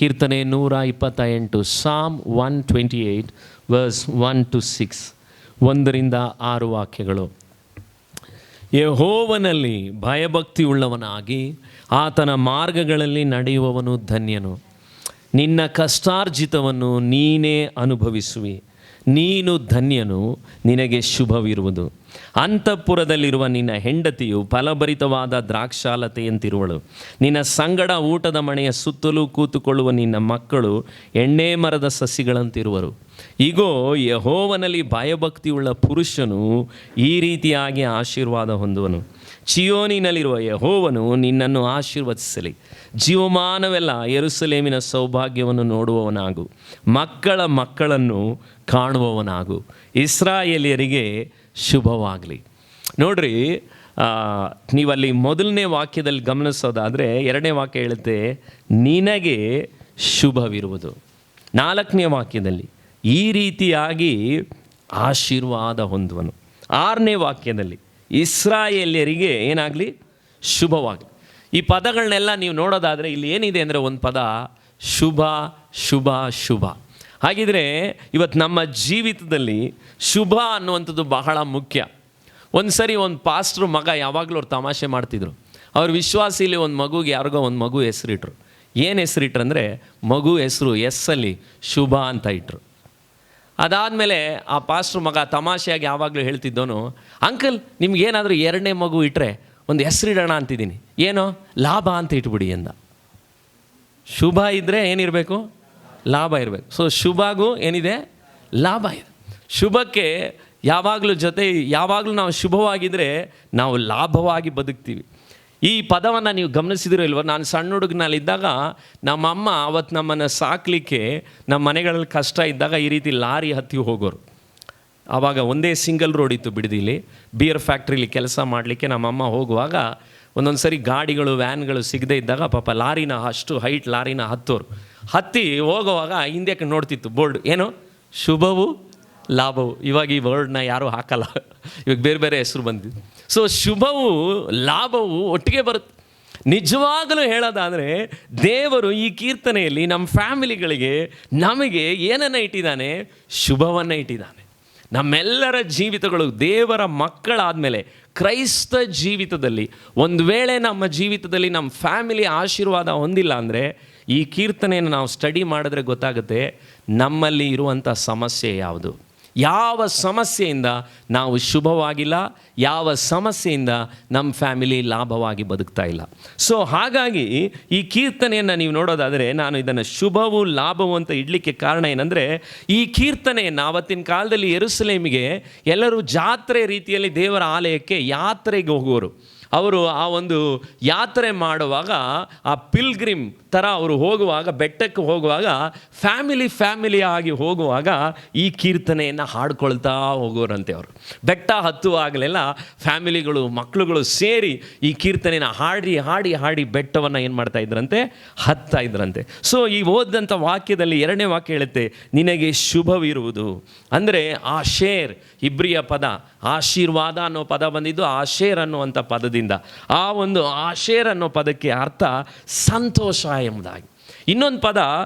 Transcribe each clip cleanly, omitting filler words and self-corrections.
ಕೀರ್ತನೆ 128, Psalm 128 verse 1-6, 1-6 ವಾಕ್ಯಗಳು. ಯೆಹೋವನಲ್ಲಿ ಭಯಭಕ್ತಿ ಉಳ್ಳವನಾಗಿ ಆತನ ಮಾರ್ಗಗಳಲ್ಲಿ ನಡೆಯುವವನು ಧನ್ಯನು. ನಿನ್ನ ಕಷ್ಟಾರ್ಜಿತವನ್ನು ನೀನೇ ಅನುಭವಿಸುವಿ, ನೀನು ಧನ್ಯನು, ನಿನಗೆ ಶುಭವಿರುವುದು. ಅಂತಃಪುರದಲ್ಲಿರುವ ನಿನ್ನ ಹೆಂಡತಿಯು ಫಲಭರಿತವಾದ ದ್ರಾಕ್ಷಾಲತೆಯಂತಿರುವಳು. ನಿನ್ನ ಸಂಗಡ ಊಟದ ಮಣೆಯ ಸುತ್ತಲೂ ಕೂತುಕೊಳ್ಳುವ ನಿನ್ನ ಮಕ್ಕಳು ಎಣ್ಣೆ ಮರದ ಸಸಿಗಳಂತಿರುವರು. ಈಗೋ ಯೆಹೋವನಲ್ಲಿ ಭಯಭಕ್ತಿಯುಳ್ಳ ಪುರುಷನು ಈ ರೀತಿಯಾಗಿ ಆಶೀರ್ವಾದ ಹೊಂದುವನು. ಚಿಯೋನಿನಲ್ಲಿರುವ ಯೆಹೋವನು ನಿನ್ನನ್ನು ಆಶೀರ್ವದಿಸಲಿ. ಜೀವಮಾನವೆಲ್ಲ ಯೆರೂಸಲೇಮಿನ ಸೌಭಾಗ್ಯವನ್ನು ನೋಡುವವನಾಗು, ಮಕ್ಕಳ ಮಕ್ಕಳನ್ನು ಕಾಣುವವನಾಗು. ಇಸ್ರಾಯೇಲಿಯರಿಗೆ ಶುಭವಾಗಲಿ. ನೋಡ್ರಿ, ನೀವಲ್ಲಿ ಮೊದಲನೇ ವಾಕ್ಯದಲ್ಲಿ ಗಮನಿಸೋದಾದರೆ 2ನೇ ವಾಕ್ಯ ಹೇಳುತ್ತೆ ನಿನಗೆ ಶುಭವಿರುವುದು. 4ನೇ ವಾಕ್ಯದಲ್ಲಿ ಈ ರೀತಿಯಾಗಿ ಆಶೀರ್ವಾದ ಹೊಂದುವನು. 6ನೇ ವಾಕ್ಯದಲ್ಲಿ ಇಸ್ರಾಯೇಲ್ಯರಿಗೆ ಏನಾಗಲಿ, ಶುಭವಾಗಲಿ. ಈ ಪದಗಳನ್ನೆಲ್ಲ ನೀವು ನೋಡೋದಾದರೆ ಇಲ್ಲಿ ಏನಿದೆ ಅಂದರೆ ಒಂದು ಪದ ಶುಭ ಶುಭ ಶುಭ. ಹಾಗಿದ್ರೆ ಇವತ್ತು ನಮ್ಮ ಜೀವಿತದಲ್ಲಿ ಶುಭ ಅನ್ನುವಂಥದ್ದು ಬಹಳ ಮುಖ್ಯ. ಒಂದು ಸರಿ ಒಂದು ಪಾಸ್ಟ್ರು ಮಗ ಯಾವಾಗಲೂ ಅವ್ರು ತಮಾಷೆ ಮಾಡ್ತಿದ್ರು. ಅವ್ರ ವಿಶ್ವಾಸಿಲಿ ಒಂದು ಮಗುಗೆ ಯಾರಿಗೋ ಒಂದು ಮಗು ಹೆಸರಿಟ್ರು. ಏನು ಹೆಸರಿಟ್ರು ಅಂದರೆ ಮಗು ಹೆಸರು ಎಸ್ಸಲ್ಲಿ ಶುಭ ಅಂತ ಇಟ್ಟರು. ಅದಾದಮೇಲೆ ಆ ಪಾಸ್ಟ್ರು ಮಗ ತಮಾಷೆಯಾಗಿ ಯಾವಾಗಲೂ ಹೇಳ್ತಿದ್ದವನು, ಅಂಕಲ್ ನಿಮ್ಗೇನಾದರೂ 2ನೇ ಮಗು ಇಟ್ಟರೆ ಒಂದು ಹೆಸರಿಡೋಣ ಅಂತಿದ್ದೀನಿ, ಏನೋ ಲಾಭ ಅಂತ ಇಟ್ಬಿಡಿ ಅಂದ. ಶುಭ ಇದ್ದರೆ ಏನಿರಬೇಕು, ಲಾಭ ಇರಬೇಕು. ಸೊ ಶುಭಗೂ ಏನಿದೆ, ಲಾಭ ಇದೆ. ಶುಭಕ್ಕೆ ಯಾವಾಗಲೂ ನಾವು ಶುಭವಾಗಿದ್ದರೆ ನಾವು ಲಾಭವಾಗಿ ಬದುಕ್ತೀವಿ. ಈ ಪದವನ್ನು ನೀವು ಗಮನಿಸಿದಿರೋ ಇಲ್ವ? ನಾನು ಸಣ್ಣ ಹುಡುಗನಲ್ಲಿದ್ದಾಗ ನಮ್ಮಮ್ಮ ಅವತ್ತು ನಮ್ಮನ್ನು ಸಾಕಲಿಕ್ಕೆ ನಮ್ಮ ಮನೆಗಳಲ್ಲಿ ಕಷ್ಟ ಇದ್ದಾಗ ಈ ರೀತಿ ಲಾರಿ ಹತ್ತಿ ಹೋಗೋರು. ಆವಾಗ ಒಂದೇ ಸಿಂಗಲ್ ರೋಡ್ ಇತ್ತು ಬಿಡದಿಲಿ. ಬಿಯರ್ ಫ್ಯಾಕ್ಟ್ರಿಲಿ ಕೆಲಸ ಮಾಡಲಿಕ್ಕೆ ನಮ್ಮಮ್ಮ ಹೋಗುವಾಗ ಒಂದೊಂದು ಸರಿ ಗಾಡಿಗಳು ವ್ಯಾನ್ಗಳು ಸಿಗದೇ ಇದ್ದಾಗ ಪಾಪ ಲಾರಿನ ಅಷ್ಟು ಹೈಟ್ ಲಾರಿನ ಹತ್ತಿ ಹೋಗುವಾಗ ಹಿಂದಕ್ಕೆ ನೋಡ್ತಿತ್ತು ಬೋರ್ಡ್, ಏನು ಶುಭವು ಲಾಭವು. ಇವಾಗ ಈ ವರ್ಡ್ನ ಯಾರೂ ಹಾಕಲ್ಲ, ಇವಾಗ ಬೇರೆ ಬೇರೆ ಹೆಸರು ಬಂದಿದ್ದು. ಸೊ ಶುಭವು ಲಾಭವು ಒಟ್ಟಿಗೆ ಬರುತ್ತೆ. ನಿಜವಾಗಲೂ ಹೇಳೋದಾದರೆ ದೇವರು ಈ ಕೀರ್ತನೆಯಲ್ಲಿ ನಮ್ಮ ಫ್ಯಾಮಿಲಿಗಳಿಗೆ ನಮಗೆ ಏನನ್ನು ಇಟ್ಟಿದ್ದಾನೆ, ಶುಭವನ್ನು ಇಟ್ಟಿದ್ದಾನೆ. ನಮ್ಮೆಲ್ಲರ ಜೀವಿತಗಳು ದೇವರ ಮಕ್ಕಳಾದಮೇಲೆ ಕ್ರೈಸ್ತ ಜೀವಿತದಲ್ಲಿ ಒಂದು ವೇಳೆ ನಮ್ಮ ಜೀವಿತದಲ್ಲಿ ನಮ್ಮ ಫ್ಯಾಮಿಲಿ ಆಶೀರ್ವಾದ ಹೊಂದಿಲ್ಲ ಅಂದರೆ ಈ ಕೀರ್ತನೆಯನ್ನು ನಾವು ಸ್ಟಡಿ ಮಾಡಿದ್ರೆ ಗೊತ್ತಾಗುತ್ತೆ ನಮ್ಮಲ್ಲಿ ಇರುವಂಥ ಸಮಸ್ಯೆ ಯಾವುದು, ಯಾವ ಸಮಸ್ಯೆಯಿಂದ ನಾವು ಶುಭವಾಗಿಲ್ಲ, ಯಾವ ಸಮಸ್ಯೆಯಿಂದ ನಮ್ಮ ಫ್ಯಾಮಿಲಿ ಲಾಭವಾಗಿ ಬದುಕ್ತಾ ಇಲ್ಲ. ಸೊ ಹಾಗಾಗಿ ಈ ಕೀರ್ತನೆಯನ್ನು ನೀವು ನೋಡೋದಾದರೆ ನಾನು ಇದನ್ನು ಶುಭವು ಲಾಭವು ಅಂತ ಇಡಲಿಕ್ಕೆ ಕಾರಣ ಏನಂದರೆ, ಈ ಕೀರ್ತನೆಯನ್ನು ಆವತ್ತಿನ ಕಾಲದಲ್ಲಿ ಯೆರೂಸಲೇಮಿಗೆ ಎಲ್ಲರೂ ಜಾತ್ರೆ ರೀತಿಯಲ್ಲಿ ದೇವರ ಆಲಯಕ್ಕೆ ಯಾತ್ರೆಗೆ ಹೋಗುವರು. ಅವರು ಆ ಒಂದು ಯಾತ್ರೆ ಮಾಡುವಾಗ ಆ ಪಿಲ್ಗ್ರಿಮ್ ಥರ ಅವರು ಹೋಗುವಾಗ, ಬೆಟ್ಟಕ್ಕೆ ಹೋಗುವಾಗ ಫ್ಯಾಮಿಲಿ ಆಗಿ ಹೋಗುವಾಗ ಈ ಕೀರ್ತನೆಯನ್ನು ಹಾಡ್ಕೊಳ್ತಾ ಹೋಗೋರಂತೆ. ಅವರು ಬೆಟ್ಟ ಹತ್ತುವಾಗಲೆಲ್ಲ ಫ್ಯಾಮಿಲಿಗಳು ಮಕ್ಕಳುಗಳು ಸೇರಿ ಈ ಕೀರ್ತನೆಯನ್ನು ಹಾಡಿ ಬೆಟ್ಟವನ್ನು ಏನು ಮಾಡ್ತಾ ಇದ್ರಂತೆ, ಹತ್ತಾ ಇದ್ರಂತೆ. ಸೊ ಈ ಓದಿದಂಥ ವಾಕ್ಯದಲ್ಲಿ 2ನೇ ವಾಕ್ಯ ಹೇಳುತ್ತೆ ನಿನಗೆ ಶುಭವಿರುವುದು. ಅಂದರೆ ಆಶೇರ್, ಇಬ್ರಿಯ ಪದ ಆಶೀರ್ವಾದ ಅನ್ನೋ ಪದ ಬಂದಿದ್ದು ಆಶೇರ್ ಅನ್ನುವಂಥ ಪದದಿಂದ. ಆ ಒಂದು ಆಶೇರ್ ಅನ್ನೋ ಪದಕ್ಕೆ ಅರ್ಥ ಸಂತೋಷ ಎಂಬುದಾಗಿ. ಇನ್ನೊಂದು ಪದ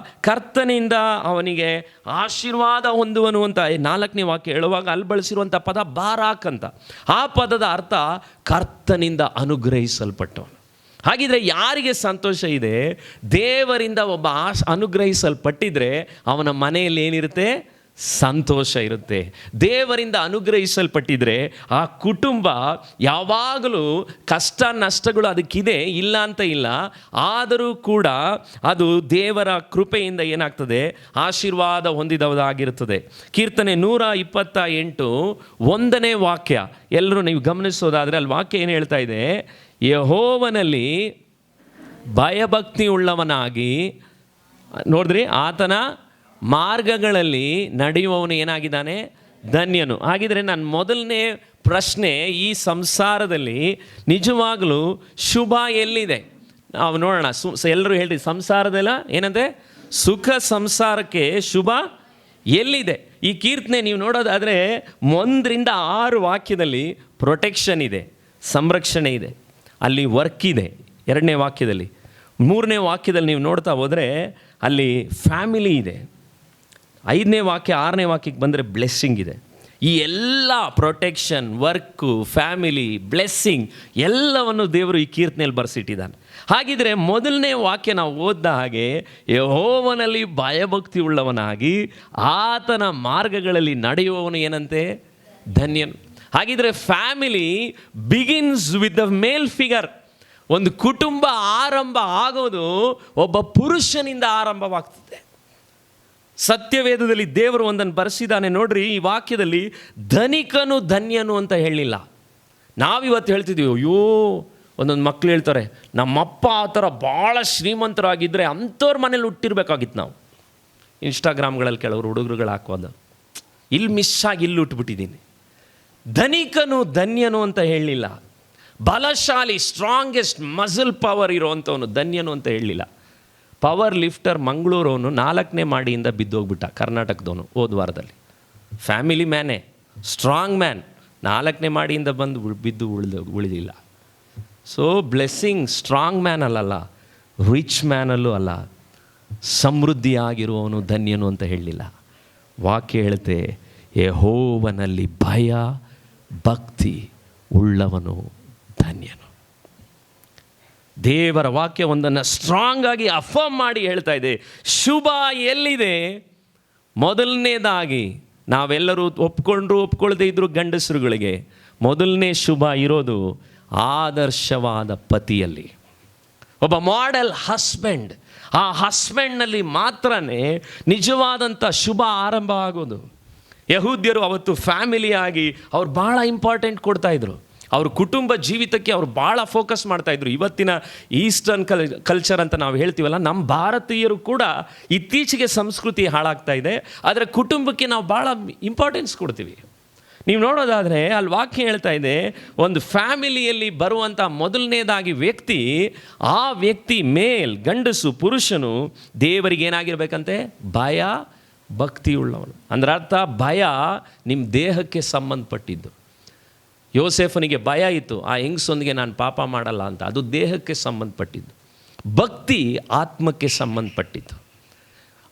ಕರ್ತನಿಂದ ಅವನಿಗೆ ಆಶೀರ್ವಾದ ಹೊಂದುವನು ಅಂತ 4ನೇ ವಾಕ್ಯ ಹೇಳುವಾಗ ಅಲ್ಲಿ ಬಳಸಿರುವಂಥ ಪದ ಬಾರಾಕ್ ಅಂತ. ಆ ಪದದ ಅರ್ಥ ಕರ್ತನಿಂದ ಅನುಗ್ರಹಿಸಲ್ಪಟ್ಟವನು. ಹಾಗಿದ್ರೆ ಯಾರಿಗೆ ಸಂತೋಷ ಇದೆ? ದೇವರಿಂದ ಒಬ್ಬ ಅನುಗ್ರಹಿಸಲ್ಪಟ್ಟಿದ್ರೆ ಅವನ ಮನೆಯಲ್ಲಿ ಏನಿರುತ್ತೆ, ಸಂತೋಷ ಇರುತ್ತೆ. ದೇವರಿಂದ ಅನುಗ್ರಹಿಸಲ್ಪಟ್ಟಿದ್ರೆ ಆ ಕುಟುಂಬ ಯಾವಾಗಲೂ ಕಷ್ಟ ನಷ್ಟಗಳು ಅದಕ್ಕಿದೆ, ಇಲ್ಲ ಅಂತ ಇಲ್ಲ, ಆದರೂ ಕೂಡ ಅದು ದೇವರ ಕೃಪೆಯಿಂದ ಏನಾಗ್ತದೆ, ಆಶೀರ್ವಾದ ಹೊಂದಿದವದಾಗಿರುತ್ತದೆ. ಕೀರ್ತನೆ 128 1ನೇ ವಾಕ್ಯ ಎಲ್ಲರೂ ನೀವು ಗಮನಿಸೋದಾದರೆ ಅಲ್ಲಿ ವಾಕ್ಯ ಏನು ಹೇಳ್ತಾ ಇದೆ, ಯೆಹೋವನಲ್ಲಿ ಭಯಭಕ್ತಿ ಉಳ್ಳವನಾಗಿ, ನೋಡಿದ್ರಿ, ಆತನ ಮಾರ್ಗಗಳಲ್ಲಿ ನಡೆಯುವವನು ಏನಾಗಿದ್ದಾನೆ, ಧನ್ಯನು. ಹಾಗಿದ್ರೆ ನನ್ನ ಮೊದಲನೇ ಪ್ರಶ್ನೆ, ಈ ಸಂಸಾರದಲ್ಲಿ ನಿಜವಾಗಲೂ ಶುಭ ಎಲ್ಲಿದೆ ನಾವು ನೋಡೋಣ. ಎಲ್ಲರೂ ಹೇಳ್ರಿ, ಸಂಸಾರದಲ್ಲ ಏನಂದರೆ ಸುಖ ಸಂಸಾರಕ್ಕೆ ಶುಭ ಎಲ್ಲಿದೆ? ಈ ಕೀರ್ತನೆ ನೀವು ನೋಡೋದಾದರೆ 1-6 ವಾಕ್ಯದಲ್ಲಿ ಪ್ರೊಟೆಕ್ಷನ್ ಇದೆ, ಸಂರಕ್ಷಣೆ ಇದೆ, ಅಲ್ಲಿ ವರ್ಕ್ ಇದೆ 2ನೇ ವಾಕ್ಯದಲ್ಲಿ. 3ನೇ ವಾಕ್ಯದಲ್ಲಿ ನೀವು ನೋಡ್ತಾ ಹೋದರೆ ಅಲ್ಲಿ ಫ್ಯಾಮಿಲಿ ಇದೆ. 5ನೇ ವಾಕ್ಯ 6ನೇ ವಾಕ್ಯಕ್ಕೆ ಬಂದರೆ ಬ್ಲೆಸ್ಸಿಂಗ್ ಇದೆ. ಈ ಎಲ್ಲ ಪ್ರೊಟೆಕ್ಷನ್, ವರ್ಕು, ಫ್ಯಾಮಿಲಿ, ಬ್ಲೆಸ್ಸಿಂಗ್ ಎಲ್ಲವನ್ನು ದೇವರು ಈ ಕೀರ್ತನೆಯಲ್ಲಿ ಬರೆಸಿಟ್ಟಿದ್ದಾನೆ. ಹಾಗಿದ್ರೆ ಮೊದಲನೇ ವಾಕ್ಯ ನಾವು ಓದಿದ ಹಾಗೆ ಯೆಹೋವನಲ್ಲಿ ಭಯಭಕ್ತಿ ಉಳ್ಳವನಾಗಿ ಆತನ ಮಾರ್ಗಗಳಲ್ಲಿ ನಡೆಯುವವನು ಏನಂತೆ? ಧನ್ಯನು. ಹಾಗಿದ್ರೆ family begins with the male figure. ಒಂದು ಕುಟುಂಬ ಆರಂಭ ಆಗೋದು ಒಬ್ಬ ಪುರುಷನಿಂದ ಆರಂಭವಾಗ್ತದೆ. ಸತ್ಯವೇದದಲ್ಲಿ ದೇವರು ಒಂದನ್ನು ಬರೆಸಿದ್ದಾನೆ ನೋಡ್ರಿ. ಈ ವಾಕ್ಯದಲ್ಲಿ ಧನಿಕನು ಧನ್ಯನು ಅಂತ ಹೇಳಿಲ್ಲ. ನಾವಿವತ್ತು ಹೇಳ್ತಿದ್ದೀವಿ, ಅಯ್ಯೋ ಒಂದೊಂದು ಮಕ್ಕಳು ಹೇಳ್ತಾರೆ, ನಮ್ಮಪ್ಪ ಆ ಥರ ಭಾಳ ಶ್ರೀಮಂತರಾಗಿದ್ದರೆ ಅಂಥವ್ರ ಮನೇಲಿ ಹುಟ್ಟಿರ್ಬೇಕಾಗಿತ್ತು. ನಾವು ಇನ್ಸ್ಟಾಗ್ರಾಮ್ಗಳಲ್ಲಿ ಕೆಲವರು ಹುಡುಗರುಗಳು ಹಾಕೋದು, ಇಲ್ಲಿ ಮಿಸ್ ಆಗಿ ಇಲ್ಲಿ ಹುಟ್ಟುಬಿಟ್ಟಿದ್ದೀನಿ. ಧನಿಕನು ಧನ್ಯನು ಅಂತ ಹೇಳಲಿಲ್ಲ. ಬಲಶಾಲಿ, ಸ್ಟ್ರಾಂಗೆಸ್ಟ್ ಮಸಲ್ ಪವರ್ ಇರೋವಂಥವನು ಧನ್ಯನು ಅಂತ ಹೇಳಲಿಲ್ಲ. ಪವರ್ ಲಿಫ್ಟರ್ ಮಂಗಳೂರವನು 4ನೇ ಮಾಡಿಯಿಂದ ಬಿದ್ದೋಗ್ಬಿಟ್ಟ, ಕರ್ನಾಟಕದವನು ಹೋದ ವಾರದಲ್ಲಿ. ಫ್ಯಾಮಿಲಿ ಮ್ಯಾನೇ, ಸ್ಟ್ರಾಂಗ್ ಮ್ಯಾನ್, 4ನೇ ಮಾಡಿಯಿಂದ ಬಂದು ಬಿದ್ದು ಉಳಿದಿಲ್ಲ. ಸೊ ಬ್ಲೆಸ್ಸಿಂಗ್ ಸ್ಟ್ರಾಂಗ್ ಮ್ಯಾನ್ ಅಲ್ಲಲ್ಲ, ರಿಚ್ ಮ್ಯಾನಲ್ಲೂ ಅಲ್ಲ, ಸಮೃದ್ಧಿಯಾಗಿರುವವನು ಧನ್ಯನು ಅಂತ ಹೇಳಲಿಲ್ಲ. ವಾಕ್ಯ ಹೇಳುತ್ತೆ, ಯೆಹೋವನಲ್ಲಿ ಭಯ ಭಕ್ತಿ ಉಳ್ಳವನು ಧನ್ಯನು. ದೇವರ ವಾಕ್ಯ ಒಂದನ್ನು ಸ್ಟ್ರಾಂಗ್ ಆಗಿ ಅಫರ್ಮ್ ಮಾಡಿ ಹೇಳ್ತಾ ಇದೆ. ಶುಭ ಎಲ್ಲಿದೆ? ಮೊದಲನೇದಾಗಿ ನಾವೆಲ್ಲರೂ ಒಪ್ಕೊಳ್ಳದೆ ಇದ್ದರೂ ಗಂಡಸರುಗಳಿಗೆ ಮೊದಲನೇ ಶುಭ ಇರೋದು ಆದರ್ಶವಾದ ಪತಿಯಲ್ಲಿ. ಒಬ್ಬ ಮಾಡೆಲ್ ಹಸ್ಬೆಂಡ್, ಆ ಹಸ್ಬೆಂಡ್ನಲ್ಲಿ ಮಾತ್ರನೇ ನಿಜವಾದಂಥ ಶುಭ ಆರಂಭ ಆಗೋದು. ಯಹೂದ್ಯರು ಅವತ್ತು ಫ್ಯಾಮಿಲಿಯಾಗಿ ಅವ್ರು ಭಾಳ ಇಂಪಾರ್ಟೆಂಟ್ ಕೊಡ್ತಾಯಿದ್ರು. ಅವ್ರ ಕುಟುಂಬ ಜೀವಿತಕ್ಕೆ ಅವ್ರು ಭಾಳ ಫೋಕಸ್ ಮಾಡ್ತಾಯಿದ್ರು. ಇವತ್ತಿನ ಈಸ್ಟರ್ನ್ ಕಲ್ಚರ್ ಅಂತ ನಾವು ಹೇಳ್ತೀವಲ್ಲ, ನಮ್ಮ ಭಾರತೀಯರು ಕೂಡ ಇತ್ತೀಚೆಗೆ ಸಂಸ್ಕೃತಿ ಹಾಳಾಗ್ತಾ ಇದೆ. ಆದರೆ ಕುಟುಂಬಕ್ಕೆ ನಾವು ಭಾಳ ಇಂಪಾರ್ಟೆನ್ಸ್ ಕೊಡ್ತೀವಿ. ನೀವು ನೋಡೋದಾದರೆ ಅಲ್ಲಿ ವಾಕ್ಯ ಹೇಳ್ತಾ ಇದೆ, ಒಂದು ಫ್ಯಾಮಿಲಿಯಲ್ಲಿ ಬರುವಂಥ ಮೊದಲನೇದಾಗಿ ವ್ಯಕ್ತಿ, ಆ ವ್ಯಕ್ತಿ ಮೇಲ್, ಗಂಡಸು, ಪುರುಷನು ದೇವರಿಗೆ ಏನಾಗಿರ್ಬೇಕಂತೆ? ಭಯ ಭಕ್ತಿ ಉಳ್ಳವನು. ಅಂದ್ರೆ ಅರ್ಥ, ಭಯ ನಿಮ್ಮ ದೇಹಕ್ಕೆ ಸಂಬಂಧಪಟ್ಟಿದ್ದು. ಯೋಸೇಫನಿಗೆ ಭಯ ಇತ್ತು, ಆ ಹೆಂಗಸೊಂದಿಗೆ ನಾನು ಪಾಪ ಮಾಡಲ್ಲ ಅಂತ, ಅದು ದೇಹಕ್ಕೆ ಸಂಬಂಧಪಟ್ಟಿದ್ದು. ಭಕ್ತಿ ಆತ್ಮಕ್ಕೆ ಸಂಬಂಧಪಟ್ಟಿದ್ದು.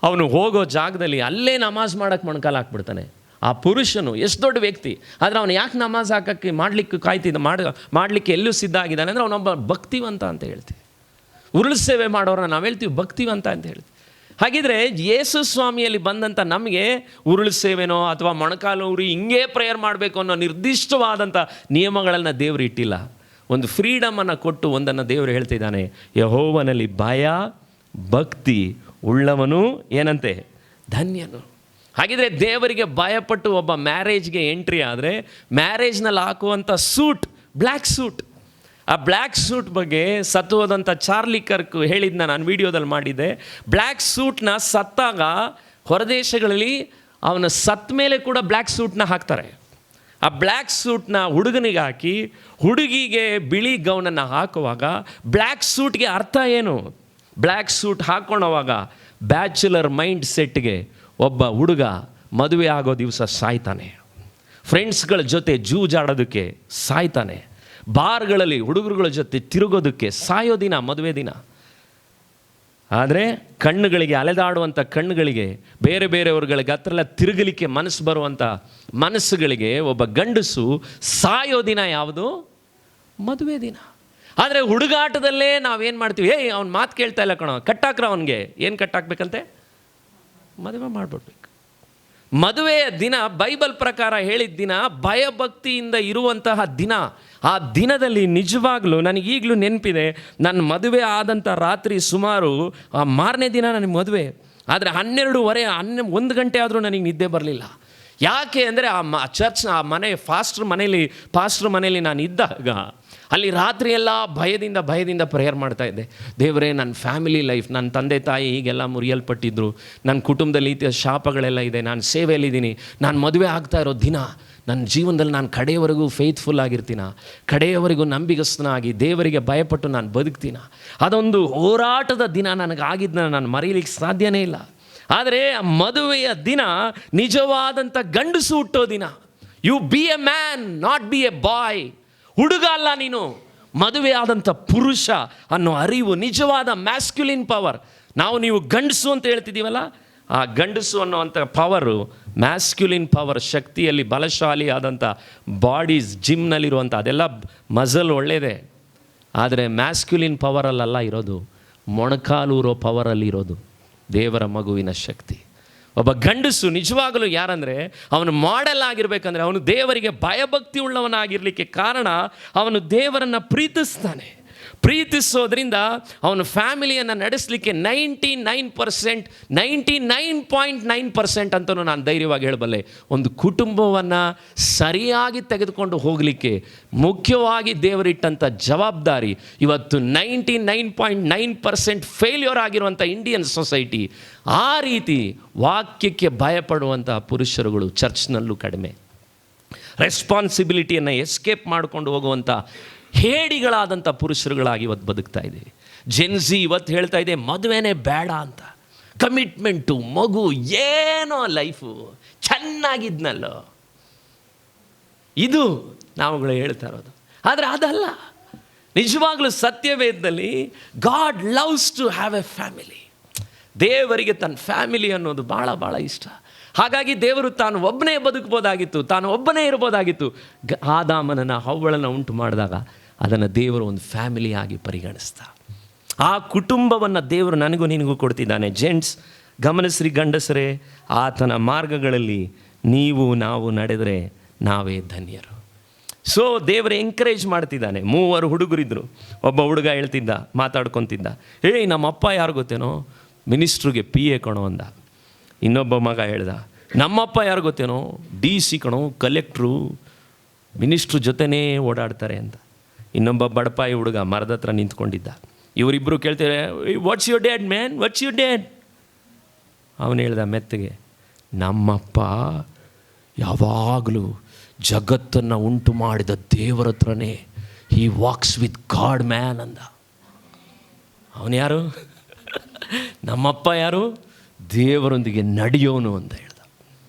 ಅವನು ಹೋಗೋ ಜಾಗದಲ್ಲಿ ಅಲ್ಲೇ ನಮಾಜ್ ಮಾಡೋಕ್ಕೆ ಮೊಣಕಾಲು ಹಾಕ್ಬಿಡ್ತಾನೆ. ಆ ಪುರುಷನು ಎಷ್ಟು ದೊಡ್ಡ ವ್ಯಕ್ತಿ, ಆದರೆ ಅವನು ಯಾಕೆ ನಮಾಜ್ ಹಾಕೋಕ್ಕೆ ಮಾಡಲಿಕ್ಕೆ ಎಲ್ಲೂ ಸಿದ್ಧ ಆಗಿದ್ದಾನೆ ಅಂದರೆ ಅವನೊಬ್ಬ ಭಕ್ತಿವಂತ ಅಂತ ಹೇಳ್ತೀವಿ. ಉರುಳು ಸೇವೆ ಮಾಡೋರನ್ನ ನಾವು ಹೇಳ್ತೀವಿ ಭಕ್ತಿವಂತ ಅಂತ ಹೇಳ್ತೀವಿ. ಹಾಗಿದ್ರೆ ಯೇಸು ಸ್ವಾಮಿಯಲ್ಲಿ ಬಂದಂಥ ನಮಗೆ ಉರುಳು ಸೇವೆನೋ ಅಥವಾ ಮೊಣಕಾಲು ಉರಿ ಹಿಂಗೇ ಪ್ರೇಯರ್ ಮಾಡಬೇಕು ಅನ್ನೋ ನಿರ್ದಿಷ್ಟವಾದಂಥ ನಿಯಮಗಳನ್ನು ದೇವರು ಇಟ್ಟಿಲ್ಲ. ಒಂದು ಫ್ರೀಡಮನ್ನು ಕೊಟ್ಟು ಒಂದನ್ನು ದೇವರು ಹೇಳ್ತಿದ್ದಾನೆ, ಯೆಹೋವನಲ್ಲಿ ಭಯ ಭಕ್ತಿ ಉಳ್ಳವನು ಏನಂತೆ? ಧನ್ಯನು. ಹಾಗಿದ್ರೆ ದೇವರಿಗೆ ಭಯಪಟ್ಟು ಒಬ್ಬ ಮ್ಯಾರೇಜ್ಗೆ ಎಂಟ್ರಿ ಆದರೆ ಮ್ಯಾರೇಜ್ನಲ್ಲಿ ಹಾಕುವಂಥ ಸೂಟ್, ಬ್ಲ್ಯಾಕ್ ಸೂಟ್, ಆ ಬ್ಲ್ಯಾಕ್ ಸೂಟ್ ಬಗ್ಗೆ ಸತ್ತು ಹೋದಂಥ ಚಾರ್ಲಿ ಕರ್ಕ್ ಹೇಳಿದ್ನ ನಾನು ವಿಡಿಯೋದಲ್ಲಿ ಮಾಡಿದ್ದೆ. ಬ್ಲ್ಯಾಕ್ ಸೂಟ್ನ ಸತ್ತಾಗ ಹೊರದೇಶಗಳಲ್ಲಿ ಅವನ ಸತ್ತ ಮೇಲೆ ಕೂಡ ಬ್ಲ್ಯಾಕ್ ಸೂಟ್ನ ಹಾಕ್ತಾರೆ. ಆ ಬ್ಲ್ಯಾಕ್ ಸೂಟ್ನ ಹುಡುಗನಿಗೆ ಹಾಕಿ ಹುಡುಗಿಗೆ ಬಿಳಿ ಗೌನನ್ನು ಹಾಕುವಾಗ ಬ್ಲ್ಯಾಕ್ ಸೂಟ್ಗೆ ಅರ್ಥ ಏನು? ಬ್ಲ್ಯಾಕ್ ಸೂಟ್ ಹಾಕ್ಕೊಳ್ಳೋವಾಗ ಬ್ಯಾಚುಲರ್ ಮೈಂಡ್ ಸೆಟ್ಗೆ ಒಬ್ಬ ಹುಡುಗ ಮದುವೆ ಆಗೋ ದಿವಸ ಸಾಯ್ತಾನೆ, ಫ್ರೆಂಡ್ಸ್ಗಳ ಜೊತೆ ಜೂಜಾಡೋದಕ್ಕೆ ಸಾಯ್ತಾನೆ, ಬಾರ್ಗಳಲ್ಲಿ ಹುಡುಗರುಗಳ ಜೊತೆ ತಿರುಗೋದಕ್ಕೆ ಸಾಯೋ ದಿನ ಮದುವೆ ದಿನ. ಆದರೆ ಕಣ್ಣುಗಳಿಗೆ, ಅಲೆದಾಡುವಂಥ ಕಣ್ಣುಗಳಿಗೆ, ಬೇರೆ ಬೇರೆಯವ್ರಗಳಿಗೆ ಹತ್ರೆಲ್ಲ ತಿರುಗಲಿಕ್ಕೆ ಮನಸ್ಸು ಬರುವಂಥ ಮನಸ್ಸುಗಳಿಗೆ ಒಬ್ಬ ಗಂಡಸು ಸಾಯೋ ದಿನ ಯಾವುದು? ಮದುವೆ ದಿನ. ಆದರೆ ಹುಡುಗಾಟದಲ್ಲೇ ನಾವೇನು ಮಾಡ್ತೀವಿ? ಅವ್ನ ಮಾತು ಕೇಳ್ತಾ ಇಲ್ಲ ಕಣೋ, ಕಟ್ಟಾಕ್ರ ಅವನಿಗೆ. ಏನು ಕಟ್ಟಾಕ್ಬೇಕಂತೆ? ಮದುವೆ ಮಾಡಿಬಿಡ್ಬೇಕು. ಮದುವೆಯ ದಿನ ಬೈಬಲ್ ಪ್ರಕಾರ ಹೇಳಿದ ದಿನ ಭಯಭಕ್ತಿಯಿಂದ ಇರುವಂತಹ ದಿನ. ಆ ದಿನದಲ್ಲಿ ನಿಜವಾಗ್ಲೂ ನನಗೀಗಲೂ ನೆನಪಿದೆ, ನನ್ನ ಮದುವೆ ಆದಂಥ ರಾತ್ರಿ ಸುಮಾರು ಮಾರನೇ ದಿನ ನನಗೆ ಮದುವೆ. ಆದರೆ 12:30 1 ಗಂಟೆ ಆದರೂ ನನಗೆ ನಿದ್ದೆ ಬರಲಿಲ್ಲ. ಯಾಕೆ ಅಂದರೆ ಆ ಮನೆ ಪಾಸ್ಟ್ರ್ ಮನೇಲಿ ನಾನು ಇದ್ದಾಗ ಅಲ್ಲಿ ರಾತ್ರಿ ಎಲ್ಲ ಭಯದಿಂದ ಪ್ರೇಯರ್ ಮಾಡ್ತಾಯಿದ್ದೆ. ದೇವರೇ, ನನ್ನ ಫ್ಯಾಮಿಲಿ ಲೈಫ್, ನನ್ನ ತಂದೆ ತಾಯಿ ಹೀಗೆಲ್ಲ ಮುರಿಯಲ್ಪಟ್ಟಿದ್ರು, ನನ್ನ ಕುಟುಂಬದಲ್ಲಿ ಈ ಶಾಪಗಳೆಲ್ಲ ಇದೆ, ನಾನು ಸೇವೆಯಲ್ಲಿದ್ದೀನಿ, ನಾನು ಮದುವೆ ಆಗ್ತಾ ಇರೋ ದಿನ, ನನ್ನ ಜೀವನದಲ್ಲಿ ನಾನು ಕಡೆಯವರೆಗೂ ಫೇತ್ಫುಲ್ ಆಗಿರ್ತೀನ, ಕಡೆಯವರೆಗೂ ನಂಬಿಗಸ್ತನಾಗಿ ದೇವರಿಗೆ ಭಯಪಟ್ಟು ನಾನು ಬದುಕ್ತೀನ. ಅದೊಂದು ಹೋರಾಟದ ದಿನ ನನಗಾಗಿದ್ದನ್ನ ನಾನು ಮರೀಲಿಕ್ಕೆ ಸಾಧ್ಯನೇ ಇಲ್ಲ. ಆದರೆ ಮದುವೆಯ ದಿನ ನಿಜವಾದಂಥ ಗಂಡಸು ಹುಟ್ಟೋ ದಿನ. You be a man, not be a boy. ಹುಡುಗ ಅಲ್ಲ ನೀನು, ಮದುವೆ ಆದಂಥ ಪುರುಷ ಅನ್ನೋ ಅರಿವು, ನಿಜವಾದ ಮ್ಯಾಸ್ಕ್ಯುಲಿನ್ ಪವರ್. ನೀವು ಗಂಡಸು ಅಂತ ಹೇಳ್ತಿದ್ದೀವಲ್ಲ, ಆ ಗಂಡಸು ಅನ್ನೋವಂಥ ಪವರು, ಮ್ಯಾಸ್ಕ್ಯುಲಿನ್ ಪವರ್, ಶಕ್ತಿಯಲ್ಲಿ ಬಲಶಾಲಿ ಆದಂಥ ಬಾಡೀಸ್, ಜಿಮ್ನಲ್ಲಿರುವಂಥ ಅದೆಲ್ಲ ಮಸಲ್ ಒಳ್ಳೆಯದೇ. ಆದರೆ ಮ್ಯಾಸ್ಕ್ಯುಲಿನ್ ಪವರಲ್ಲ ಇರೋದು, ಮೊಣಕಾಲೂರೋ ಪವರಲ್ಲಿ ಇರೋದು ದೇವರ ಮಗುವಿನ ಶಕ್ತಿ. ಒಬ್ಬ ಗಂಡಸು ನಿಜವಾಗಲೂ ಯಾರಂದರೆ ಅವನು ಮಾಡೆಲ್ ಆಗಿರಬೇಕಂದ್ರೆ ಅವನು ದೇವರಿಗೆ ಭಯಭಕ್ತಿ ಉಳ್ಳವನಾಗಿರಲಿಕ್ಕೆ ಕಾರಣ ಅವನು ದೇವರನ್ನು ಪ್ರೀತಿಸ್ತಾನೆ. ಪ್ರೀತಿಸೋದ್ರಿಂದ ಅವನು ಫ್ಯಾಮಿಲಿಯನ್ನು ನಡೆಸಲಿಕ್ಕೆ 99.9% ಅಂತಲೂ ನಾನು ಧೈರ್ಯವಾಗಿ ಹೇಳಬಲ್ಲೆ. ಒಂದು ಕುಟುಂಬವನ್ನು ಸರಿಯಾಗಿ ತೆಗೆದುಕೊಂಡು ಹೋಗಲಿಕ್ಕೆ ಮುಖ್ಯವಾಗಿ ದೇವರಿಟ್ಟಂಥ ಜವಾಬ್ದಾರಿ ಇವತ್ತು 99.9% ಫೇಲ್ಯೂರ್ ಆಗಿರುವಂಥ ಇಂಡಿಯನ್ ಸೊಸೈಟಿ. ಆ ರೀತಿ ವಾಕ್ಯಕ್ಕೆ ಭಯಪಡುವಂಥ ಪುರುಷರುಗಳು ಚರ್ಚ್ನಲ್ಲೂ ಕಡಿಮೆ. ರೆಸ್ಪಾನ್ಸಿಬಿಲಿಟಿಯನ್ನು ಎಸ್ಕೇಪ್ ಮಾಡಿಕೊಂಡು ಹೋಗುವಂಥ ಹೇಡಿಗಳಾದಂಥ ಪುರುಷರುಗಳಾಗಿ ಇವತ್ತು ಬದುಕ್ತಾ ಇದ್ದೀವಿ. ಜೆನ್ಸಿ ಇವತ್ತು ಹೇಳ್ತಾ ಇದೆ ಮದುವೆನೇ ಬೇಡ ಅಂತ, ಕಮಿಟ್ಮೆಂಟು, ಮಗು, ಏನೋ ಲೈಫು ಚೆನ್ನಾಗಿದ್ನಲ್ಲೋ, ಇದು ನಾವುಗಳು ಹೇಳ್ತಾ ಇರೋದು. ಆದರೆ ಅದಲ್ಲ. ನಿಜವಾಗ್ಲೂ ಸತ್ಯವೇದದಲ್ಲಿ God loves to have a family. ದೇವರಿಗೆ ತನ್ನ ಫ್ಯಾಮಿಲಿ ಅನ್ನೋದು ಭಾಳ ಭಾಳ ಇಷ್ಟ. ಹಾಗಾಗಿ ದೇವರು ತಾನು ಒಬ್ಬನೇ ಬದುಕ್ಬೋದಾಗಿತ್ತು, ತಾನು ಒಬ್ಬನೇ ಇರ್ಬೋದಾಗಿತ್ತು. ಆದಾಮನನ್ನು ಹವ್ವಳನ್ನು ಉಂಟು ಮಾಡಿದಾಗ ಅದನ್ನು ದೇವರು ಒಂದು ಫ್ಯಾಮಿಲಿಯಾಗಿ ಪರಿಗಣಿಸ್ತಾ, ಆ ಕುಟುಂಬವನ್ನು ದೇವರು ನನಗೂ ನಿನಗೂ ಕೊಡ್ತಿದ್ದಾನೆ. ಜೆಂಟ್ಸ್ ಗಮನಿಸ್ರಿ, ಗಂಡಸರೇ, ಆತನ ಮಾರ್ಗಗಳಲ್ಲಿ ನಾವು ನಡೆದರೆ ನಾವೇ ಧನ್ಯರು. ಸೊ ದೇವರು ಎಂಕರೇಜ್ ಮಾಡ್ತಿದ್ದಾನೆ. 3 ಹುಡುಗರಿದ್ದರು. ಒಬ್ಬ ಹುಡುಗ ಹೇಳ್ತಿದ್ದ, ಮಾತಾಡ್ಕೊತಿದ್ದ, ನಮ್ಮಪ್ಪ ಯಾರು ಗೊತ್ತೇನೋ, ಮಿನಿಸ್ಟ್ರಿಗೆ PA ಕಣೋ ಅಂದ. ಇನ್ನೊಬ್ಬ ಮಗ ಹೇಳ್ದ, ನಮ್ಮಪ್ಪ ಯಾರು ಗೊತ್ತೇನೋ, DC ಕಣೋ, ಕಲೆಕ್ಟ್ರು, ಮಿನಿಸ್ಟ್ರು ಜೊತೆನೇ ಓಡಾಡ್ತಾರೆ ಅಂತ. ಇನ್ನೊಬ್ಬ ಬಡಪಾಯಿ ಹುಡುಗ ಮರದ ಹತ್ರ ನಿಂತ್ಕೊಂಡಿದ್ದ. ಇವರಿಬ್ಬರು ಕೇಳ್ತಾರೆ, what's your dad man, what's your dad? ಅವನು ಹೇಳ್ದ ಮೆತ್ತಗೆ, ನಮ್ಮಪ್ಪ ಯಾವಾಗಲೂ ಜಗತ್ತನ್ನು ಉಂಟು ಮಾಡಿದ ದೇವರ ಹತ್ರನೇ, ಹಿ ವಾಕ್ಸ್ ವಿತ್ ಗಾಡ್ ಮ್ಯಾನ್ ಅಂದ. ಅವನು ಯಾರು? ನಮ್ಮಪ್ಪ ಯಾರು? ದೇವರೊಂದಿಗೆ ನಡೆಯೋನು ಅಂತ ಹೇಳ್ದ.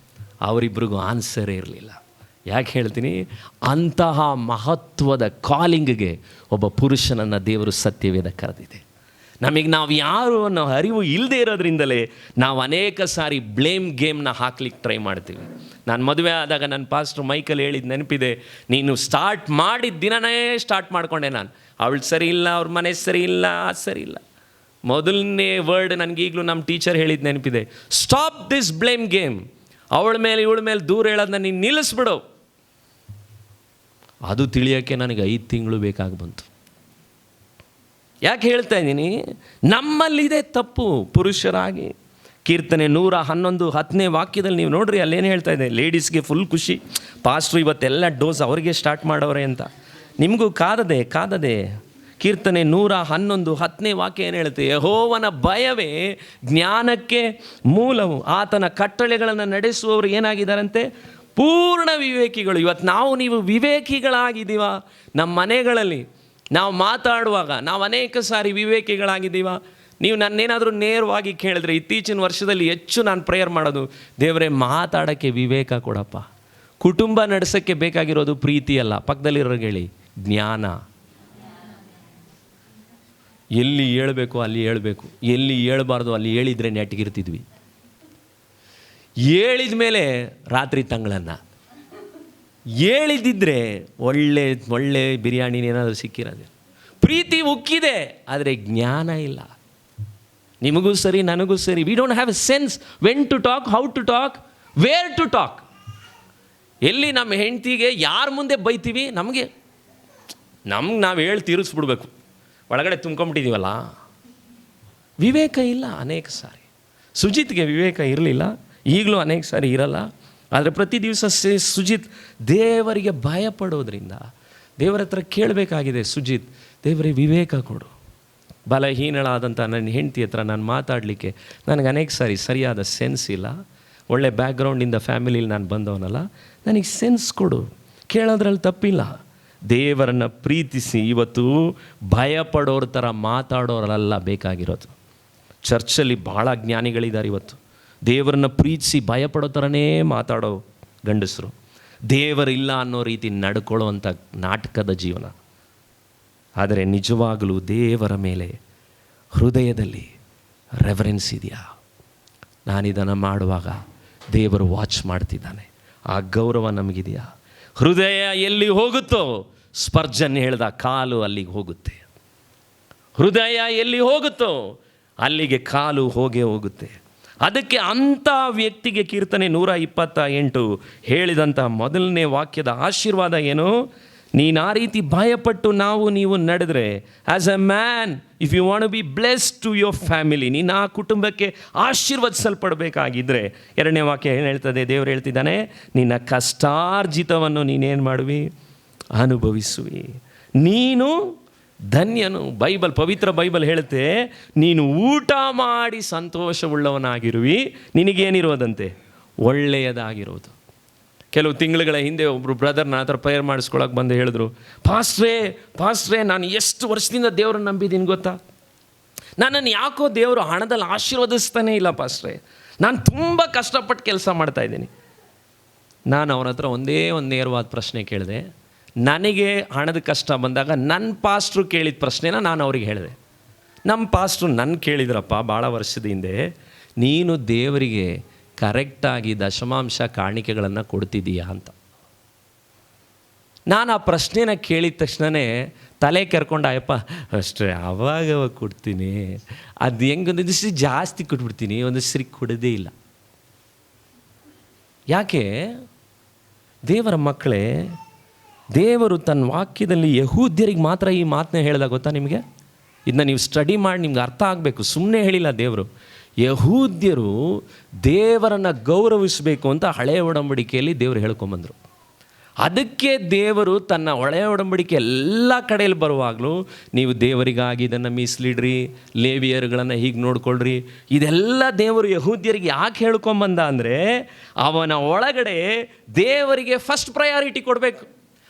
ಅವರಿಬ್ಬರಿಗೂ ಆನ್ಸರೇ ಇರಲಿಲ್ಲ. ಯಾಕೆ ಹೇಳ್ತೀನಿ? ಅಂತಹ ಮಹತ್ವದ ಕಾಲಿಂಗ್ಗೆ ಒಬ್ಬ ಪುರುಷನನ್ನು ದೇವರು ಸತ್ಯವೇದ ಕರೆದಿದೆ. ನಾವು ಯಾರು ಅನ್ನೋ ಅರಿವು ಇಲ್ಲದೆ ಇರೋದ್ರಿಂದಲೇ ನಾವು ಅನೇಕ ಸಾರಿ ಬ್ಲೇಮ್ ಗೇಮ್ನ ಹಾಕ್ಲಿಕ್ಕೆ ಟ್ರೈ ಮಾಡ್ತೀವಿ. ನಾನು ಮದುವೆ ಆದಾಗ ನನ್ನ ಪಾಸ್ಟ್ರು ಮೈಕಲ್ಲಿ ಹೇಳಿದ್ದು ನೆನಪಿದೆ, ನೀನು ಸ್ಟಾರ್ಟ್ ಮಾಡಿದ ದಿನನೇ ಸ್ಟಾರ್ಟ್ ಮಾಡಿಕೊಂಡೆ ನಾನು. ಅವಳು ಸರಿ ಇಲ್ಲ, ಅವ್ರ ಮನೆ ಸರಿ ಇಲ್ಲ, ಅದು ಸರಿ ಇಲ್ಲ. ಮೊದಲನೇ ವರ್ಡ್ ನನಗೀಗಲೂ ನಮ್ಮ ಟೀಚರ್ ಹೇಳಿದ್ದು ನೆನಪಿದೆ, ಸ್ಟಾಪ್ ದಿಸ್ ಬ್ಲೇಮ್ ಗೇಮ್. ಅವಳ ಮೇಲೆ ಇವಳ ಮೇಲೆ ದೂರ ಹೇಳೋದನ್ನ ನೀನು ನಿಲ್ಲಿಸ್ಬಿಡು. ಅದು ತಿಳಿಯೋಕ್ಕೆ ನನಗೆ 5 ತಿಂಗಳು ಬೇಕಾಗಿ ಬಂತು. ಯಾಕೆ ಹೇಳ್ತಾ ಇದ್ದೀನಿ? ನಮ್ಮಲ್ಲಿದೆ ತಪ್ಪು ಪುರುಷರಾಗಿ. ಕೀರ್ತನೆ 111 ವಾಕ್ಯದಲ್ಲಿ ನೀವು ನೋಡ್ರಿ, ಅಲ್ಲೇನು ಹೇಳ್ತಾ ಇದೆ? ಲೇಡೀಸ್ಗೆ ಫುಲ್ ಖುಷಿ, ಪಾಸ್ಟ್ರು ಇವತ್ತೆಲ್ಲ ಡೋಸ್ ಅವ್ರಿಗೆ ಸ್ಟಾರ್ಟ್ ಮಾಡೋರೆ ಅಂತ. ನಿಮಗೂ ಕಾದದೆ. ಕೀರ್ತನೆ 111 ವಾಕ್ಯ ಏನು ಹೇಳುತ್ತೆ? ಯೆಹೋವನ ಭಯವೇ ಜ್ಞಾನಕ್ಕೆ ಮೂಲವು, ಆತನ ಕಟ್ಟಳೆಗಳನ್ನು ನಡೆಸುವವರು ಏನಾಗಿದ್ದಾರಂತೆ? ಪೂರ್ಣ ವಿವೇಕಿಗಳು. ಇವತ್ತು ನೀವು ವಿವೇಕಿಗಳಾಗಿದ್ದೀವ? ನಮ್ಮ ಮನೆಗಳಲ್ಲಿ ನಾವು ಮಾತಾಡುವಾಗ ನಾವು ಅನೇಕ ಸಾರಿ ವಿವೇಕಿಗಳಾಗಿದ್ದೀವ? ನೀವು ನನ್ನೇನಾದರೂ ನೇರವಾಗಿ ಕೇಳಿದ್ರೆ, ಇತ್ತೀಚಿನ ವರ್ಷದಲ್ಲಿ ಹೆಚ್ಚು ನಾನು ಪ್ರೇಯರ್ ಮಾಡೋದು, ದೇವರೇ ಮಾತಾಡೋಕ್ಕೆ ವಿವೇಕ ಕೊಡಪ್ಪ. ಕುಟುಂಬ ನಡೆಸೋಕ್ಕೆ ಬೇಕಾಗಿರೋದು ಪ್ರೀತಿ ಅಲ್ಲ, ಪಕ್ಕದಲ್ಲಿರೋರಿಗೆ ಹೇಳಿ, ಜ್ಞಾನ. ಎಲ್ಲಿ ಹೇಳಬೇಕು ಅಲ್ಲಿ ಹೇಳಬೇಕು, ಎಲ್ಲಿ ಹೇಳಬಾರ್ದು ಅಲ್ಲಿ ಹೇಳಿದರೆ ನೆಟ್ಟಿಗಿರ್ತಿದ್ವಿ. ಹೇಳಿದ ಮೇಲೆ ರಾತ್ರಿ ತಂಗಳನ್ನ ಹೇಳಿದ್ದಿದ್ರೆ ಒಳ್ಳೆ ಬಿರಿಯಾನಿನೇನಾದರೂ ಸಿಕ್ಕಿರೋದು. ಪ್ರೀತಿ ಉಕ್ಕಿದೆ, ಆದರೆ ಜ್ಞಾನ ಇಲ್ಲ. ನಿಮಗೂ ಸರಿ, ನನಗೂ ಸರಿ. We don't have a sense when to talk, how to talk, where to talk. ಎಲ್ಲಿ ನಮ್ಮ ಹೆಂಡತಿಗೆ ಯಾರ ಮುಂದೆ ಬೈತೀವಿ, ನಮಗೆ ನಾವು ಹೇಳಿ ತೀರಿಸ್ಬಿಡ್ಬೇಕು, ಒಳಗಡೆ ತುಂಬ್ಕೊಂಬಿಟ್ಟಿದ್ದೀವಲ್ಲ. ವಿವೇಕ ಇಲ್ಲ ಅನೇಕ ಸಾರಿ. ಸುಜಿತ್ಗೆ ವಿವೇಕ ಇರಲಿಲ್ಲ, ಈಗಲೂ ಅನೇಕ ಸಾರಿ ಇರಲ್ಲ. ಆದರೆ ಪ್ರತಿ ದಿವಸ ಸುಜಿತ್ ದೇವರಿಗೆ ಭಯಪಡೋದ್ರಿಂದ ದೇವರ ಹತ್ರ ಕೇಳಬೇಕಾಗಿದೆ, ಸುಜಿತ್ ದೇವರೇ ವಿವೇಕ ಕೊಡು. ಬಲಹೀನಳಾದಂಥ ನನ್ನ ಹೆಂಡತಿ ಹತ್ರ ನಾನು ಮಾತಾಡಲಿಕ್ಕೆ ನನಗೆ ಅನೇಕ ಸಾರಿ ಸರಿಯಾದ ಸೆನ್ಸ್ ಇಲ್ಲ. ಒಳ್ಳೆ ಬ್ಯಾಕ್ಗ್ರೌಂಡಿಂದ ಫ್ಯಾಮಿಲಿಲಿ ನಾನು ಬಂದವನಲ್ಲ, ನನಗೆ ಸೆನ್ಸ್ ಕೊಡು. ಕೇಳೋದ್ರಲ್ಲಿ ತಪ್ಪಿಲ್ಲ. ದೇವರನ್ನು ಪ್ರೀತಿಸಿ ಇವತ್ತು ಭಯಪಡೋರ ಥರ ಮಾತಾಡೋರಲ್ಲ ಬೇಕಾಗಿರೋದು. ಚರ್ಚಲ್ಲಿ ಭಾಳ ಜ್ಞಾನಿಗಳಿದ್ದಾರೆ ಇವತ್ತು. ದೇವರನ್ನು ಪ್ರೀತಿಸಿ ಭಯಪಡೋ ಥರನೇ ಮಾತಾಡೋ ಗಂಡಸರು, ದೇವರಿಲ್ಲ ಅನ್ನೋ ರೀತಿ ನಡ್ಕೊಳ್ಳೋ ಅಂಥ ನಾಟಕದ ಜೀವನ. ಆದರೆ ನಿಜವಾಗಲೂ ದೇವರ ಮೇಲೆ ಹೃದಯದಲ್ಲಿ ರೆವರೆನ್ಸ್ ಇದೆಯಾ? ನಾನಿದನ್ನು ಮಾಡುವಾಗ ದೇವರು ವಾಚ್ ಮಾಡ್ತಿದ್ದಾನೆ, ಆ ಗೌರವ ನಮಗಿದೆಯಾ? ಹೃದಯ ಎಲ್ಲಿ ಹೋಗುತ್ತೋ, ಸ್ಪರ್ಜನ್ ಹೇಳ್ದ, ಕಾಲು ಅಲ್ಲಿಗೆ ಹೋಗುತ್ತೆ. ಹೃದಯ ಎಲ್ಲಿ ಹೋಗುತ್ತೋ ಅಲ್ಲಿಗೆ ಕಾಲು ಹೋಗೇ ಹೋಗುತ್ತೆ. ಅದಕ್ಕೆ ಅಂಥ ವ್ಯಕ್ತಿಗೆ ಕೀರ್ತನೆ 128 ಹೇಳಿದಂಥ ಮೊದಲನೇ ವಾಕ್ಯದ ಆಶೀರ್ವಾದ ಏನು? ನೀನು ಆ ರೀತಿ ಭಯಪಟ್ಟು ನೀವು ನಡೆದರೆ, as a man, if you want to be blessed to your family, ನೀನು ಆ ಕುಟುಂಬಕ್ಕೆ ಆಶೀರ್ವದಿಸಲ್ಪಡಬೇಕಾಗಿದ್ದರೆ, ಎರಡನೇ ವಾಕ್ಯ ಏನು ಹೇಳ್ತದೆ? ದೇವರು ಹೇಳ್ತಿದ್ದಾನೆ, ನಿನ್ನ ಕಷ್ಟಾರ್ಜಿತವನ್ನು ನೀನೇನು ಮಾಡುವಿ? ಅನುಭವಿಸುವಿ. ನೀನು ಧನ್ಯನು. ಪವಿತ್ರ ಬೈಬಲ್ ಹೇಳುತ್ತೆ, ನೀನು ಊಟ ಮಾಡಿ ಸಂತೋಷವುಳ್ಳವನಾಗಿರುವಿ, ನಿನಗೇನಿರೋದಂತೆ? ಒಳ್ಳೆಯದಾಗಿರೋದು. ಕೆಲವು ತಿಂಗಳುಗಳ ಹಿಂದೆ ಒಬ್ಬರು ಬ್ರದರ್ ನನ್ನ ಹತ್ರ ಪ್ರೇಯರ್ ಮಾಡಿಸ್ಕೊಳಕ್ಕೆ ಬಂದು ಹೇಳಿದ್ರು, ಪಾಸ್ಟ್ರೇ ನಾನು ಎಷ್ಟು ವರ್ಷದಿಂದ ದೇವ್ರನ್ನ ನಂಬಿದ್ದೀನಿ ಗೊತ್ತಾ? ನನ್ನನ್ನು ಯಾಕೋ ದೇವರು ಹಣದಲ್ಲಿ ಆಶೀರ್ವದಿಸ್ತಾನೇ ಇಲ್ಲ ಪಾಸ್ಟ್ರೇ, ನಾನು ತುಂಬ ಕಷ್ಟಪಟ್ಟು ಕೆಲಸ ಮಾಡ್ತಾಯಿದ್ದೀನಿ. ನಾನು ಅವನ ಹತ್ರ ಒಂದೇ ಒಂದು ನೇರವಾದ ಪ್ರಶ್ನೆ ಕೇಳಿದೆ. ನನಗೆ ಹಣದ ಕಷ್ಟ ಬಂದಾಗ ನನ್ನ ಪಾಸ್ಟ್ರು ಕೇಳಿದ ಪ್ರಶ್ನೆನ ನಾನು ಅವ್ರಿಗೆ ಹೇಳಿದೆ. ನಮ್ಮ ಪಾಸ್ಟ್ರು ನನ್ನ ಕೇಳಿದ್ರಪ್ಪ ಭಾಳ ವರ್ಷದ ಹಿಂದೆ, ನೀನು ದೇವರಿಗೆ ಕರೆಕ್ಟಾಗಿ ದಶಮಾಂಶ ಕಾಣಿಕೆಗಳನ್ನು ಕೊಡ್ತಿದ್ದೀಯಾ ಅಂತ. ನಾನು ಆ ಪ್ರಶ್ನೆನ ಕೇಳಿದ ತಕ್ಷಣವೇ ತಲೆ ಕೆರ್ಕೊಂಡು, ಅಯ್ಯಪ್ಪ ಅಷ್ಟೇ ಅವಾಗ ಕೊಡ್ತೀನಿ, ಅದು ಹೆಂಗೆ ಒಂದೊಂದು ಸರಿ ಜಾಸ್ತಿ ಕೊಟ್ಬಿಡ್ತೀನಿ, ಒಂದು ಸರಿ ಕೊಡೋದೇ ಇಲ್ಲ. ಯಾಕೆ? ದೇವರ ಮಕ್ಕಳೇ, ದೇವರು ತನ್ನ ವಾಕ್ಯದಲ್ಲಿ ಯಹೂದ್ಯರಿಗೆ ಮಾತ್ರ ಈ ಮಾತನ್ನ ಹೇಳಿದಾಗ ಗೊತ್ತಾ ನಿಮಗೆ? ಇದನ್ನ ನೀವು ಸ್ಟಡಿ ಮಾಡಿ ನಿಮ್ಗೆ ಅರ್ಥ ಆಗಬೇಕು. ಸುಮ್ಮನೆ ಹೇಳಿಲ್ಲ ದೇವರು. ಯಹೂದ್ಯರು ದೇವರನ್ನು ಗೌರವಿಸಬೇಕು ಅಂತ ಹಳೆಯ ಒಡಂಬಡಿಕೆಯಲ್ಲಿ ದೇವರು ಹೇಳ್ಕೊಂಬಂದರು. ಅದಕ್ಕೆ ದೇವರು ತನ್ನ ಹಳೆಯ ಒಡಂಬಡಿಕೆ ಎಲ್ಲ ಕಡೆಯಲ್ಲಿ ಬರುವಾಗಲೂ, ನೀವು ದೇವರಿಗಾಗಿ ಇದನ್ನು ಮೀಸಲಿಡ್ರಿ, ಲೇವಿಯರುಗಳನ್ನು ಹೀಗೆ ನೋಡ್ಕೊಳ್ರಿ, ಇದೆಲ್ಲ ದೇವರು ಯಹೂದ್ಯರಿಗೆ ಯಾಕೆ ಹೇಳ್ಕೊಂಬಂದ ಅಂದರೆ, ಅವನ ಒಳಗಡೆ ದೇವರಿಗೆ ಫಸ್ಟ್ ಪ್ರಯಾರಿಟಿ ಕೊಡಬೇಕು.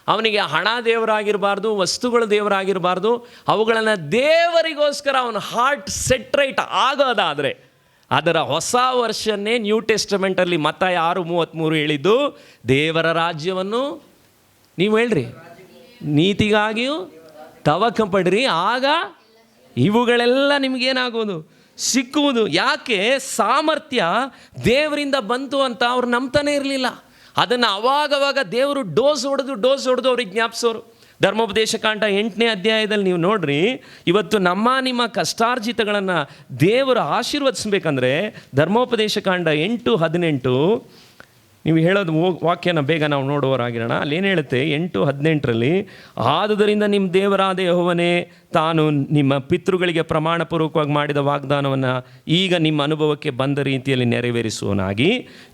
ಅವನಿಗೆ ಹಣ ದೇವರಾಗಿರಬಾರ್ದು, ವಸ್ತುಗಳು ದೇವರಾಗಿರಬಾರ್ದು. ಅವುಗಳನ್ನು ದೇವರಿಗೋಸ್ಕರ ಅವನ ಹಾರ್ಟ್ ಸೆಟ್ ರೈಟ್ ಆಗೋದಾದರೆ, ಅದರ ಹೊಸ ವರ್ಷನ್ನೇ ನ್ಯೂ ಟೆಸ್ಟಮೆಂಟಲ್ಲಿ ಮತ್ತಾಯ 6:33 ಹೇಳಿದ್ದು, ದೇವರ ರಾಜ್ಯವನ್ನು ನೀವು ಹೇಳ್ರಿ, ನೀತಿಗಾಗಿಯೂ ತವಕ ಪಡ್ರಿ, ಆಗ ಇವುಗಳೆಲ್ಲ ನಿಮಗೇನಾಗೋದು? ಸಿಕ್ಕುವುದು. ಯಾಕೆ? ಸಾಮರ್ಥ್ಯ ದೇವರಿಂದ ಬಂತು ಅಂತ ಅವ್ರು ನಂಬ್ತಾನೆ ಇರಲಿಲ್ಲ. ಅದನ್ನು ಅವಾಗವಾಗ ದೇವರು ಡೋಸ್ ಹೊಡೆದು ಅವ್ರಿಗೆ ಜ್ಞಾಪಿಸೋರು. ಧರ್ಮೋಪದೇಶ ಕಾಂಡ 8ನೇ ಅಧ್ಯಾಯದಲ್ಲಿ ನೀವು ನೋಡ್ರಿ, ಇವತ್ತು ನಿಮ್ಮ ಕಷ್ಟಾರ್ಜಿತಗಳನ್ನು ದೇವರು ಆಶೀರ್ವದಿಸ್ಬೇಕಂದ್ರೆ, ಧರ್ಮೋಪದೇಶ ಕಾಂಡ 8:18 ನೀವು ಹೇಳೋದು ವಾಕ್ಯನ ಬೇಗ ನಾವು ನೋಡುವವರಾಗಿರೋಣ. ಅಲ್ಲೇನು ಹೇಳುತ್ತೆ? 8:18ರಲ್ಲಿ, ಆದುದರಿಂದ ನಿಮ್ಮ ದೇವರಾದ ಯೆಹೋವನೇ ತಾನು ನಿಮ್ಮ ಪಿತೃಗಳಿಗೆ ಪ್ರಮಾಣಪೂರ್ವಕವಾಗಿ ಮಾಡಿದ ವಾಗ್ದಾನವನ್ನು ಈಗ ನಿಮ್ಮ ಅನುಭವಕ್ಕೆ ಬಂದ ರೀತಿಯಲ್ಲಿ ನೆರವೇರಿಸುವನಾಗಿ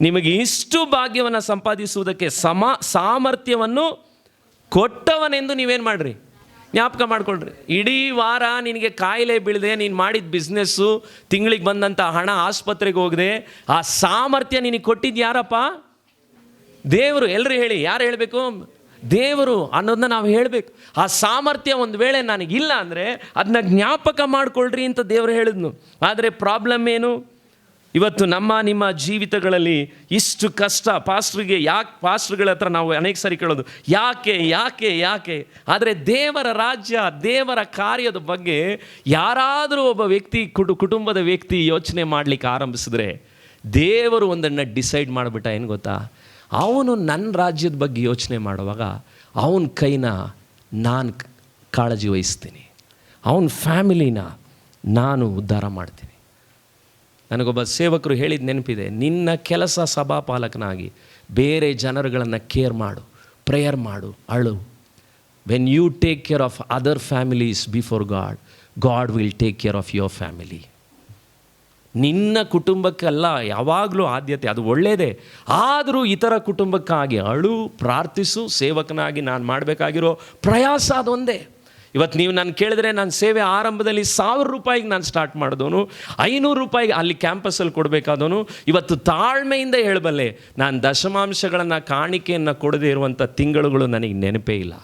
ನಿಮಗೆ ಇಷ್ಟು ಭಾಗ್ಯವನ್ನು ಸಂಪಾದಿಸುವುದಕ್ಕೆ ಸಾಮರ್ಥ್ಯವನ್ನು ಕೊಟ್ಟವನೆಂದು ನೀವೇನು ಮಾಡಿರಿ? ಜ್ಞಾಪಕ ಮಾಡ್ಕೊಳ್ರಿ. ಇಡೀ ವಾರ ನಿನಗೆ ಕಾಯಿಲೆ ಬೀಳದೆ, ನೀನು ಮಾಡಿದ ಬಿಸ್ನೆಸ್ಸು, ತಿಂಗಳಿಗೆ ಬಂದಂಥ ಹಣ, ಆಸ್ಪತ್ರೆಗೆ ಹೋಗದೆ, ಆ ಸಾಮರ್ಥ್ಯ ನಿನಗೆ ಕೊಟ್ಟಿದ್ದು ಯಾರಪ್ಪ? ದೇವರು. ಎಲ್ಲರೂ ಹೇಳಿ, ಯಾರು ಹೇಳಬೇಕು? ದೇವರು ಅನ್ನೋದನ್ನ ನಾವು ಹೇಳಬೇಕು. ಆ ಸಾಮರ್ಥ್ಯ ಒಂದು ವೇಳೆ ನನಗಿಲ್ಲ ಅಂದರೆ ಅದನ್ನ ಜ್ಞಾಪಕ ಮಾಡ್ಕೊಳ್ರಿ ಅಂತ ದೇವರು ಹೇಳಿದ್ನು. ಆದರೆ ಪ್ರಾಬ್ಲಮ್ ಏನು? ಇವತ್ತು ನಿಮ್ಮ ಜೀವಿತಗಳಲ್ಲಿ ಇಷ್ಟು ಕಷ್ಟ. ಪಾಸ್ಟ್ರುಗಳ ಹತ್ರ ನಾವು ಅನೇಕ ಸಾರಿ ಕೇಳೋದು, ಯಾಕೆ? ಆದರೆ ದೇವರ ರಾಜ್ಯ, ದೇವರ ಕಾರ್ಯದ ಬಗ್ಗೆ ಯಾರಾದರೂ ಒಬ್ಬ ವ್ಯಕ್ತಿ, ಕುಟುಂಬದ ವ್ಯಕ್ತಿ ಯೋಚನೆ ಮಾಡಲಿಕ್ಕೆ ಆರಂಭಿಸಿದ್ರೆ, ದೇವರು ಒಂದನ್ನು ಡಿಸೈಡ್ ಮಾಡಿಬಿಟ್ಟ. ಏನು ಗೊತ್ತಾ? ಅವನು ನನ್ನ ರಾಜ್ಯದ ಬಗ್ಗೆ ಯೋಚನೆ ಮಾಡುವಾಗ ಅವನ ಕೈನ ನಾನು ಕಾಳಜಿ ವಹಿಸ್ತೀನಿ, ಅವನ ಫ್ಯಾಮಿಲಿನ ನಾನು ಉದ್ಧಾರ ಮಾಡ್ತೀನಿ. ನನಗೊಬ್ಬ ಸೇವಕರು ಹೇಳಿದ ನೆನಪಿದೆ, ನಿನ್ನ ಕೆಲಸ ಸಭಾಪಾಲಕನಾಗಿ ಬೇರೆ ಜನರುಗಳನ್ನು ಕೇರ್ ಮಾಡು, ಪ್ರೇಯರ್ ಮಾಡು, ಅಳು. When you take care of other families before God, God will take care of your family. ನಿನ್ನ ಕುಟುಂಬಕ್ಕೆಲ್ಲ ಯಾವಾಗಲೂ ಆದ್ಯತೆ, ಅದು ಒಳ್ಳೆಯದೇ. ಆದರೂ ಇತರ ಕುಟುಂಬಕ್ಕಾಗಿ ಅಳು, ಪ್ರಾರ್ಥಿಸು. ಸೇವಕನಾಗಿ ನಾನು ಮಾಡಬೇಕಾಗಿರೋ ಪ್ರಯಾಸ ಅದೊಂದೇ. ಇವತ್ತು ನೀವು ನಾನು ಕೇಳಿದ್ರೆ, ನಾನು ಸೇವೆ ಆರಂಭದಲ್ಲಿ ₹1000 ನಾನು ಸ್ಟಾರ್ಟ್ ಮಾಡಿದವನು, ₹500 ಅಲ್ಲಿ ಕ್ಯಾಂಪಸ್ಸಲ್ಲಿ ಕೊಡಬೇಕಾದವನು, ಇವತ್ತು ತಾಳ್ಮೆಯಿಂದ ಹೇಳಬಲ್ಲೆ, ನಾನು ದಶಮಾಂಶಗಳನ್ನು, ಕಾಣಿಕೆಯನ್ನು ಕೊಡದೇ ಇರುವಂಥ ತಿಂಗಳುಗಳು ನನಗೆ ನೆನಪೇ ಇಲ್ಲ.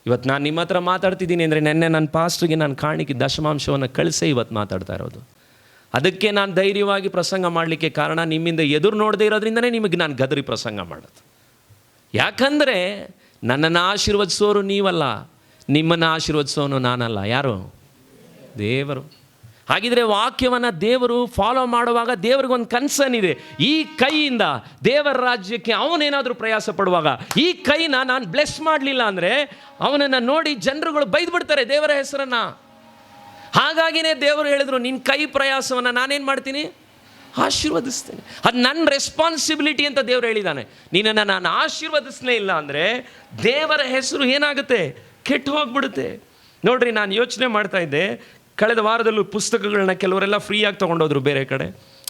ಇವತ್ತು ನಾನು ನಿಮ್ಮ ಹತ್ರ ಮಾತಾಡ್ತಿದ್ದೀನಿ ಅಂದರೆ, ನೆನ್ನೆ ನನ್ನ ಪಾಸ್ಟ್ರಿಗೆ ನಾನು ಕಾಣಿಕೆ ದಶಮಾಂಶವನ್ನು ಕಳಿಸೇ ಇವತ್ತು ಮಾತಾಡ್ತಾ ಇರೋದು. ಅದಕ್ಕೆ ನಾನು ಧೈರ್ಯವಾಗಿ ಪ್ರಸಂಗ ಮಾಡಲಿಕ್ಕೆ ಕಾರಣ, ನಿಮ್ಮಿಂದ ಎದುರು ನೋಡದೇ ಇರೋದ್ರಿಂದನೇ ನಿಮಗೆ ನಾನು ಗದರಿ ಪ್ರಸಂಗ ಮಾಡೋದು. ಯಾಕಂದರೆ ನನ್ನನ್ನು ಆಶೀರ್ವದಿಸೋರು ನೀವಲ್ಲ, ನಿಮ್ಮನ್ನು ಆಶೀರ್ವದಿಸೋನು ನಾನಲ್ಲ. ಯಾರು? ದೇವರು. ಹಾಗಿದ್ರೆ ವಾಕ್ಯವನ್ನು ದೇವರು ಫಾಲೋ ಮಾಡುವಾಗ ದೇವರಿಗೊಂದು ಕನ್ಸರ್ನ್ ಇದೆ. ಈ ಕೈಯಿಂದ ದೇವರ ರಾಜ್ಯಕ್ಕೆ ಅವನೇನಾದರೂ ಪ್ರಯಾಸ ಪಡುವಾಗ ಈ ಕೈನ ನಾನು ಬ್ಲೆಸ್ ಮಾಡಲಿಲ್ಲ ಅಂದರೆ ಅವನನ್ನು ನೋಡಿ ಜನರುಗಳು ಬೈದ್ಬಿಡ್ತಾರೆ ದೇವರ ಹೆಸರನ್ನು. ಹಾಗಾಗಿನೇ ದೇವರು ಹೇಳಿದ್ರು, ನಿನ್ನ ಕೈ ಪ್ರಯಾಸವನ್ನು ನಾನೇನು ಮಾಡ್ತೀನಿ, ಆಶೀರ್ವದಿಸ್ತೇನೆ. ಅದು ನನ್ನ ರೆಸ್ಪಾನ್ಸಿಬಿಲಿಟಿ ಅಂತ ದೇವರು ಹೇಳಿದ್ದಾನೆ. ನಿನ್ನನ್ನು ನಾನು ಆಶೀರ್ವದಿಸಲೇ ಇಲ್ಲ ಅಂದರೆ ದೇವರ ಹೆಸರು ಏನಾಗುತ್ತೆ, ಕೆಟ್ಟು ಹೋಗ್ಬಿಡುತ್ತೆ. ನೋಡ್ರಿ, ನಾನು ಯೋಚನೆ ಮಾಡ್ತಾ ಇದ್ದೆ, ಕಳೆದ ವಾರದಲ್ಲೂ ಪುಸ್ತಕಗಳನ್ನ ಕೆಲವರೆಲ್ಲ ಫ್ರೀಯಾಗಿ ತೊಗೊಂಡೋದ್ರು ಬೇರೆ ಕಡೆ.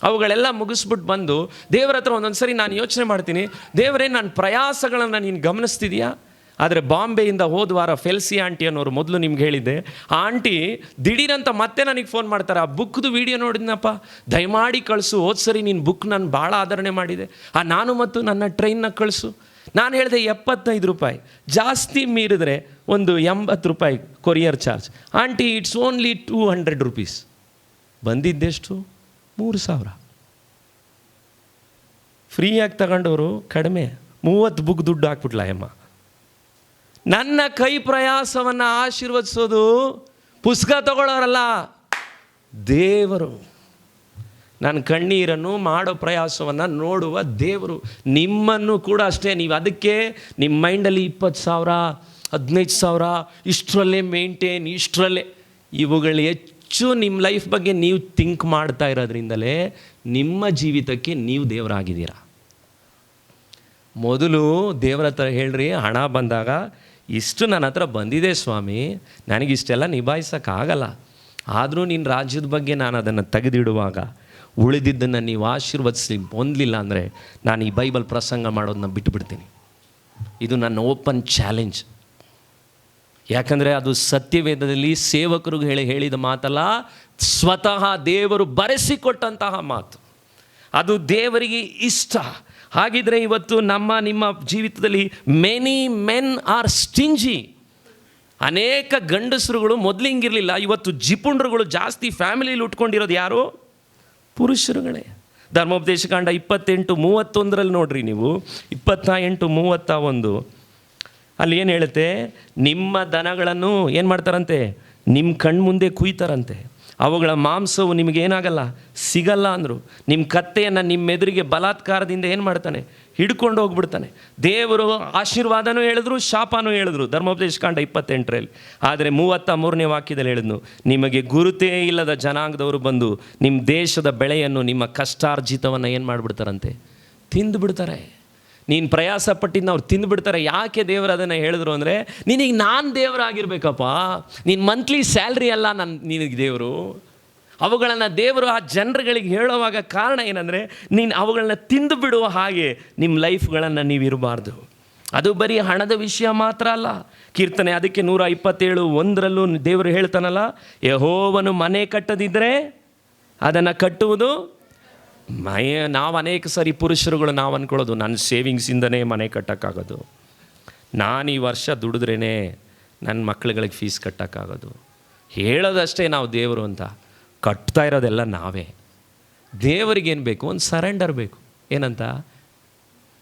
ಅವುಗಳೆಲ್ಲ ಮುಗಿಸ್ಬಿಟ್ಟು ಬಂದು ದೇವರ ಹತ್ರ ಒಂದೊಂದು ಸರಿ ನಾನು ಯೋಚನೆ ಮಾಡ್ತೀನಿ, ದೇವರೇ ನನ್ನ ಪ್ರಯಾಸಗಳನ್ನು ನೀನು ಗಮನಿಸ್ತಿದೆಯಾ? ಆದರೆ ಬಾಂಬೆಯಿಂದ ಹೋದ ವಾರ ಫೆಲ್ಸಿ ಆಂಟಿ ಅನ್ನೋರು, ಮೊದಲು ನಿಮ್ಗೆ ಹೇಳಿದ್ದೆ, ಆ ಆಂಟಿ ದಿಢೀರಂತ ಮತ್ತೆ ನನಗೆ ಫೋನ್ ಮಾಡ್ತಾರೆ, ಆ ಬುಕ್ದು ವೀಡಿಯೋ ನೋಡಿದ್ನಪ್ಪ, ದಯಮಾಡಿ ಕಳಿಸು, ಹೋದ ಸರಿ ನಿನ್ನ ಬುಕ್ ನಾನು ಭಾಳ ಆದರಣೆ ಮಾಡಿದೆ, ನಾನು ಮತ್ತು ನನ್ನ ಟ್ರೈನ್ನ ಕಳಿಸು. ನಾನು ಹೇಳಿದೆ 75 ರೂಪಾಯಿ, ಜಾಸ್ತಿ ಮೀರಿದ್ರೆ ಒಂದು 80 ರೂಪಾಯಿ courier charge. Aunty, it's only 200 rupees. ಬಂದಿದ್ದೆಷ್ಟು? 3000. ಫ್ರೀಯಾಗಿ ತಗೊಂಡವರು ಕಡಿಮೆ, 30 ಬುಕ್ ದುಡ್ಡು ಹಾಕ್ಬಿಟ್ಲ ಅಮ್ಮ. ನನ್ನ ಕೈ ಪ್ರಯಾಸವನ್ನು ಆಶೀರ್ವದಿಸೋದು ಪುಸ್ತಕ ತಗೊಳ್ಳೋರಲ್ಲ, ದೇವರು. ನನ್ನ ಕಣ್ಣೀರನ್ನು ಮಾಡೋ ಪ್ರಯಾಸವನ್ನು ನೋಡುವ ದೇವರು. ನಿಮ್ಮನ್ನು ಕೂಡ ಅಷ್ಟೇ. ನೀವು ಅದಕ್ಕೆ ನಿಮ್ಮ ಮೈಂಡಲ್ಲಿ 20,000 15,000 ಇಷ್ಟರಲ್ಲೇ ಮೇಂಟೈನ್, ಇಷ್ಟರಲ್ಲೇ, ಇವುಗಳು ಹೆಚ್ಚು ನಿಮ್ಮ ಲೈಫ್ ಬಗ್ಗೆ ನೀವು ಥಿಂಕ್ ಮಾಡ್ತಾ ಇರೋದ್ರಿಂದಲೇ ನಿಮ್ಮ ಜೀವಿತಕ್ಕೆ ನೀವು ದೇವರಾಗಿದ್ದೀರಾ. ಮೊದಲು ದೇವರ ಹತ್ರ ಹೇಳ್ರಿ, ಹಣ ಬಂದಾಗ ಇಷ್ಟು ನನ್ನ ಹತ್ರ ಬಂದಿದೆ ಸ್ವಾಮಿ, ನನಗಿಷ್ಟೆಲ್ಲ ನಿಭಾಯಿಸೋಕ್ಕಾಗಲ್ಲ, ಆದರೂ ನಿನ್ನ ರಾಜ್ಯದ ಬಗ್ಗೆ ನಾನು ಅದನ್ನು ತೆಗೆದಿಡುವಾಗ ಉಳಿದಿದ್ದನ್ನು ನೀವು ಆಶೀರ್ವದಿಸಿ ಹೊಂದಲಿಲ್ಲ ಅಂದರೆ ನಾನು ಈ ಬೈಬಲ್ ಪ್ರಸಂಗ ಮಾಡೋದನ್ನ ಬಿಟ್ಟುಬಿಡ್ತೀನಿ. ಇದು ನನ್ನ ಓಪನ್ ಚಾಲೆಂಜ್. ಯಾಕಂದರೆ ಅದು ಸತ್ಯವೇದದಲ್ಲಿ ಸೇವಕರಿಗೆ ಹೇಳಿದ ಮಾತಲ್ಲ, ಸ್ವತಃ ದೇವರು ಬರೆಸಿಕೊಟ್ಟಂತಹ ಮಾತು. ಅದು ದೇವರಿಗೆ ಇಷ್ಟ. ಹಾಗಿದ್ರೆ ಇವತ್ತು ನಿಮ್ಮ ಜೀವಿತದಲ್ಲಿ ಮೆನಿ ಮೆನ್ ಆರ್ ಸ್ಟಿಂಜಿ. ಅನೇಕ ಗಂಡಸರುಗಳು ಮೊದಲು ಹಿಂಗಿರಲಿಲ್ಲ, ಇವತ್ತು ಜಿಪುಂಡ್ರುಗಳು ಜಾಸ್ತಿ. ಫ್ಯಾಮಿಲಿಯಲ್ಲಿ ಉಟ್ಕೊಂಡಿರೋದು ಯಾರು? ಪುರುಷರುಗಳೇ. ಧರ್ಮೋಪದೇಶಕಾಂಡ 28:31 ನೋಡ್ರಿ ನೀವು, 28:31 ಅಲ್ಲಿ ಏನು ಹೇಳುತ್ತೆ, ನಿಮ್ಮ ದನಗಳನ್ನು ಏನು ಮಾಡ್ತಾರಂತೆ, ನಿಮ್ಮ ಕಣ್ಮುಂದೆ ಕುಯ್ತಾರಂತೆ, ಅವುಗಳ ಮಾಂಸವು ನಿಮಗೇನಾಗಲ್ಲ, ಸಿಗಲ್ಲ ಅಂದರು. ನಿಮ್ಮ ಕತ್ತೆಯನ್ನು ನಿಮ್ಮ ಎದುರಿಗೆ ಬಲಾತ್ಕಾರದಿಂದ ಏನು ಮಾಡ್ತಾನೆ, ಹಿಡ್ಕೊಂಡು ಹೋಗ್ಬಿಡ್ತಾನೆ. ದೇವರು ಆಶೀರ್ವಾದನೂ ಹೇಳಿದ್ರು, ಶಾಪನೂ ಹೇಳಿದ್ರು ಧರ್ಮೋಪದೇಶಕಾಂಡ 28. ಆದರೆ 33ನೇ ವಾಕ್ಯದಲ್ಲಿ ಹೇಳಿದ್ನು, ನಿಮಗೆ ಗುರುತೇ ಇಲ್ಲದ ಜನಾಂಗದವರು ಬಂದು ನಿಮ್ಮ ದೇಶದ ಬೆಳೆಯನ್ನು, ನಿಮ್ಮ ಕಷ್ಟಾರ್ಜಿತವನ್ನು ಏನು ಮಾಡಿಬಿಡ್ತಾರಂತೆ, ತಿಂದುಬಿಡ್ತಾರೆ. ನೀನು ಪ್ರಯಾಸ ಪಟ್ಟಿದ್ದು ಅವ್ರು ತಿಂದುಬಿಡ್ತಾರೆ. ಯಾಕೆ ದೇವರು ಅದನ್ನು ಹೇಳಿದ್ರು ಅಂದರೆ, ನಿನಗೆ ನಾನು ದೇವರಾಗಿರ್ಬೇಕಪ್ಪ, ನೀನು ಮಂತ್ಲಿ ಸ್ಯಾಲ್ರಿ ಅಲ್ಲ ನಿನಗೆ ದೇವರು. ಅವುಗಳನ್ನು ದೇವರು ಆ ಜನರುಗಳಿಗೆ ಹೇಳುವಾಗ ಕಾರಣ ಏನಂದರೆ, ನೀನು ಅವುಗಳನ್ನ ತಿಂದು ಬಿಡುವ ಹಾಗೆ ನಿಮ್ಮ ಲೈಫ್ಗಳನ್ನು ನೀವು ಇರಬಾರ್ದು. ಅದು ಬರೀ ಹಣದ ವಿಷಯ ಮಾತ್ರ ಅಲ್ಲ. ಕೀರ್ತನೆ ಅದಕ್ಕೆ 127:1 ದೇವರು ಹೇಳ್ತಾನಲ್ಲ, ಯೆಹೋವನು ಮನೆ ಕಟ್ಟದಿದ್ದರೆ ಅದನ್ನು ಕಟ್ಟುವುದು. ನಾವು ಅನೇಕ ಸರಿ ಪುರುಷರುಗಳು ನಾವು ಅಂದ್ಕೊಳ್ಳೋದು, ನನ್ನ ಸೇವಿಂಗ್ಸಿಂದನೇ ಮನೆ ಕಟ್ಟೋಕ್ಕಾಗೋದು, ನಾನು ಈ ವರ್ಷ ದುಡಿದ್ರೇ ನನ್ನ ಮಕ್ಕಳುಗಳಿಗೆ ಫೀಸ್ ಕಟ್ಟೋಕ್ಕಾಗೋದು. ಹೇಳೋದಷ್ಟೇ ನಾವು ದೇವರು ಅಂತ, ಕಟ್ತಾ ಇರೋದೆಲ್ಲ ನಾವೇ. ದೇವರಿಗೇನು ಬೇಕು? ಒಂದು ಸರೆಂಡರ್ ಬೇಕು. ಏನಂತ?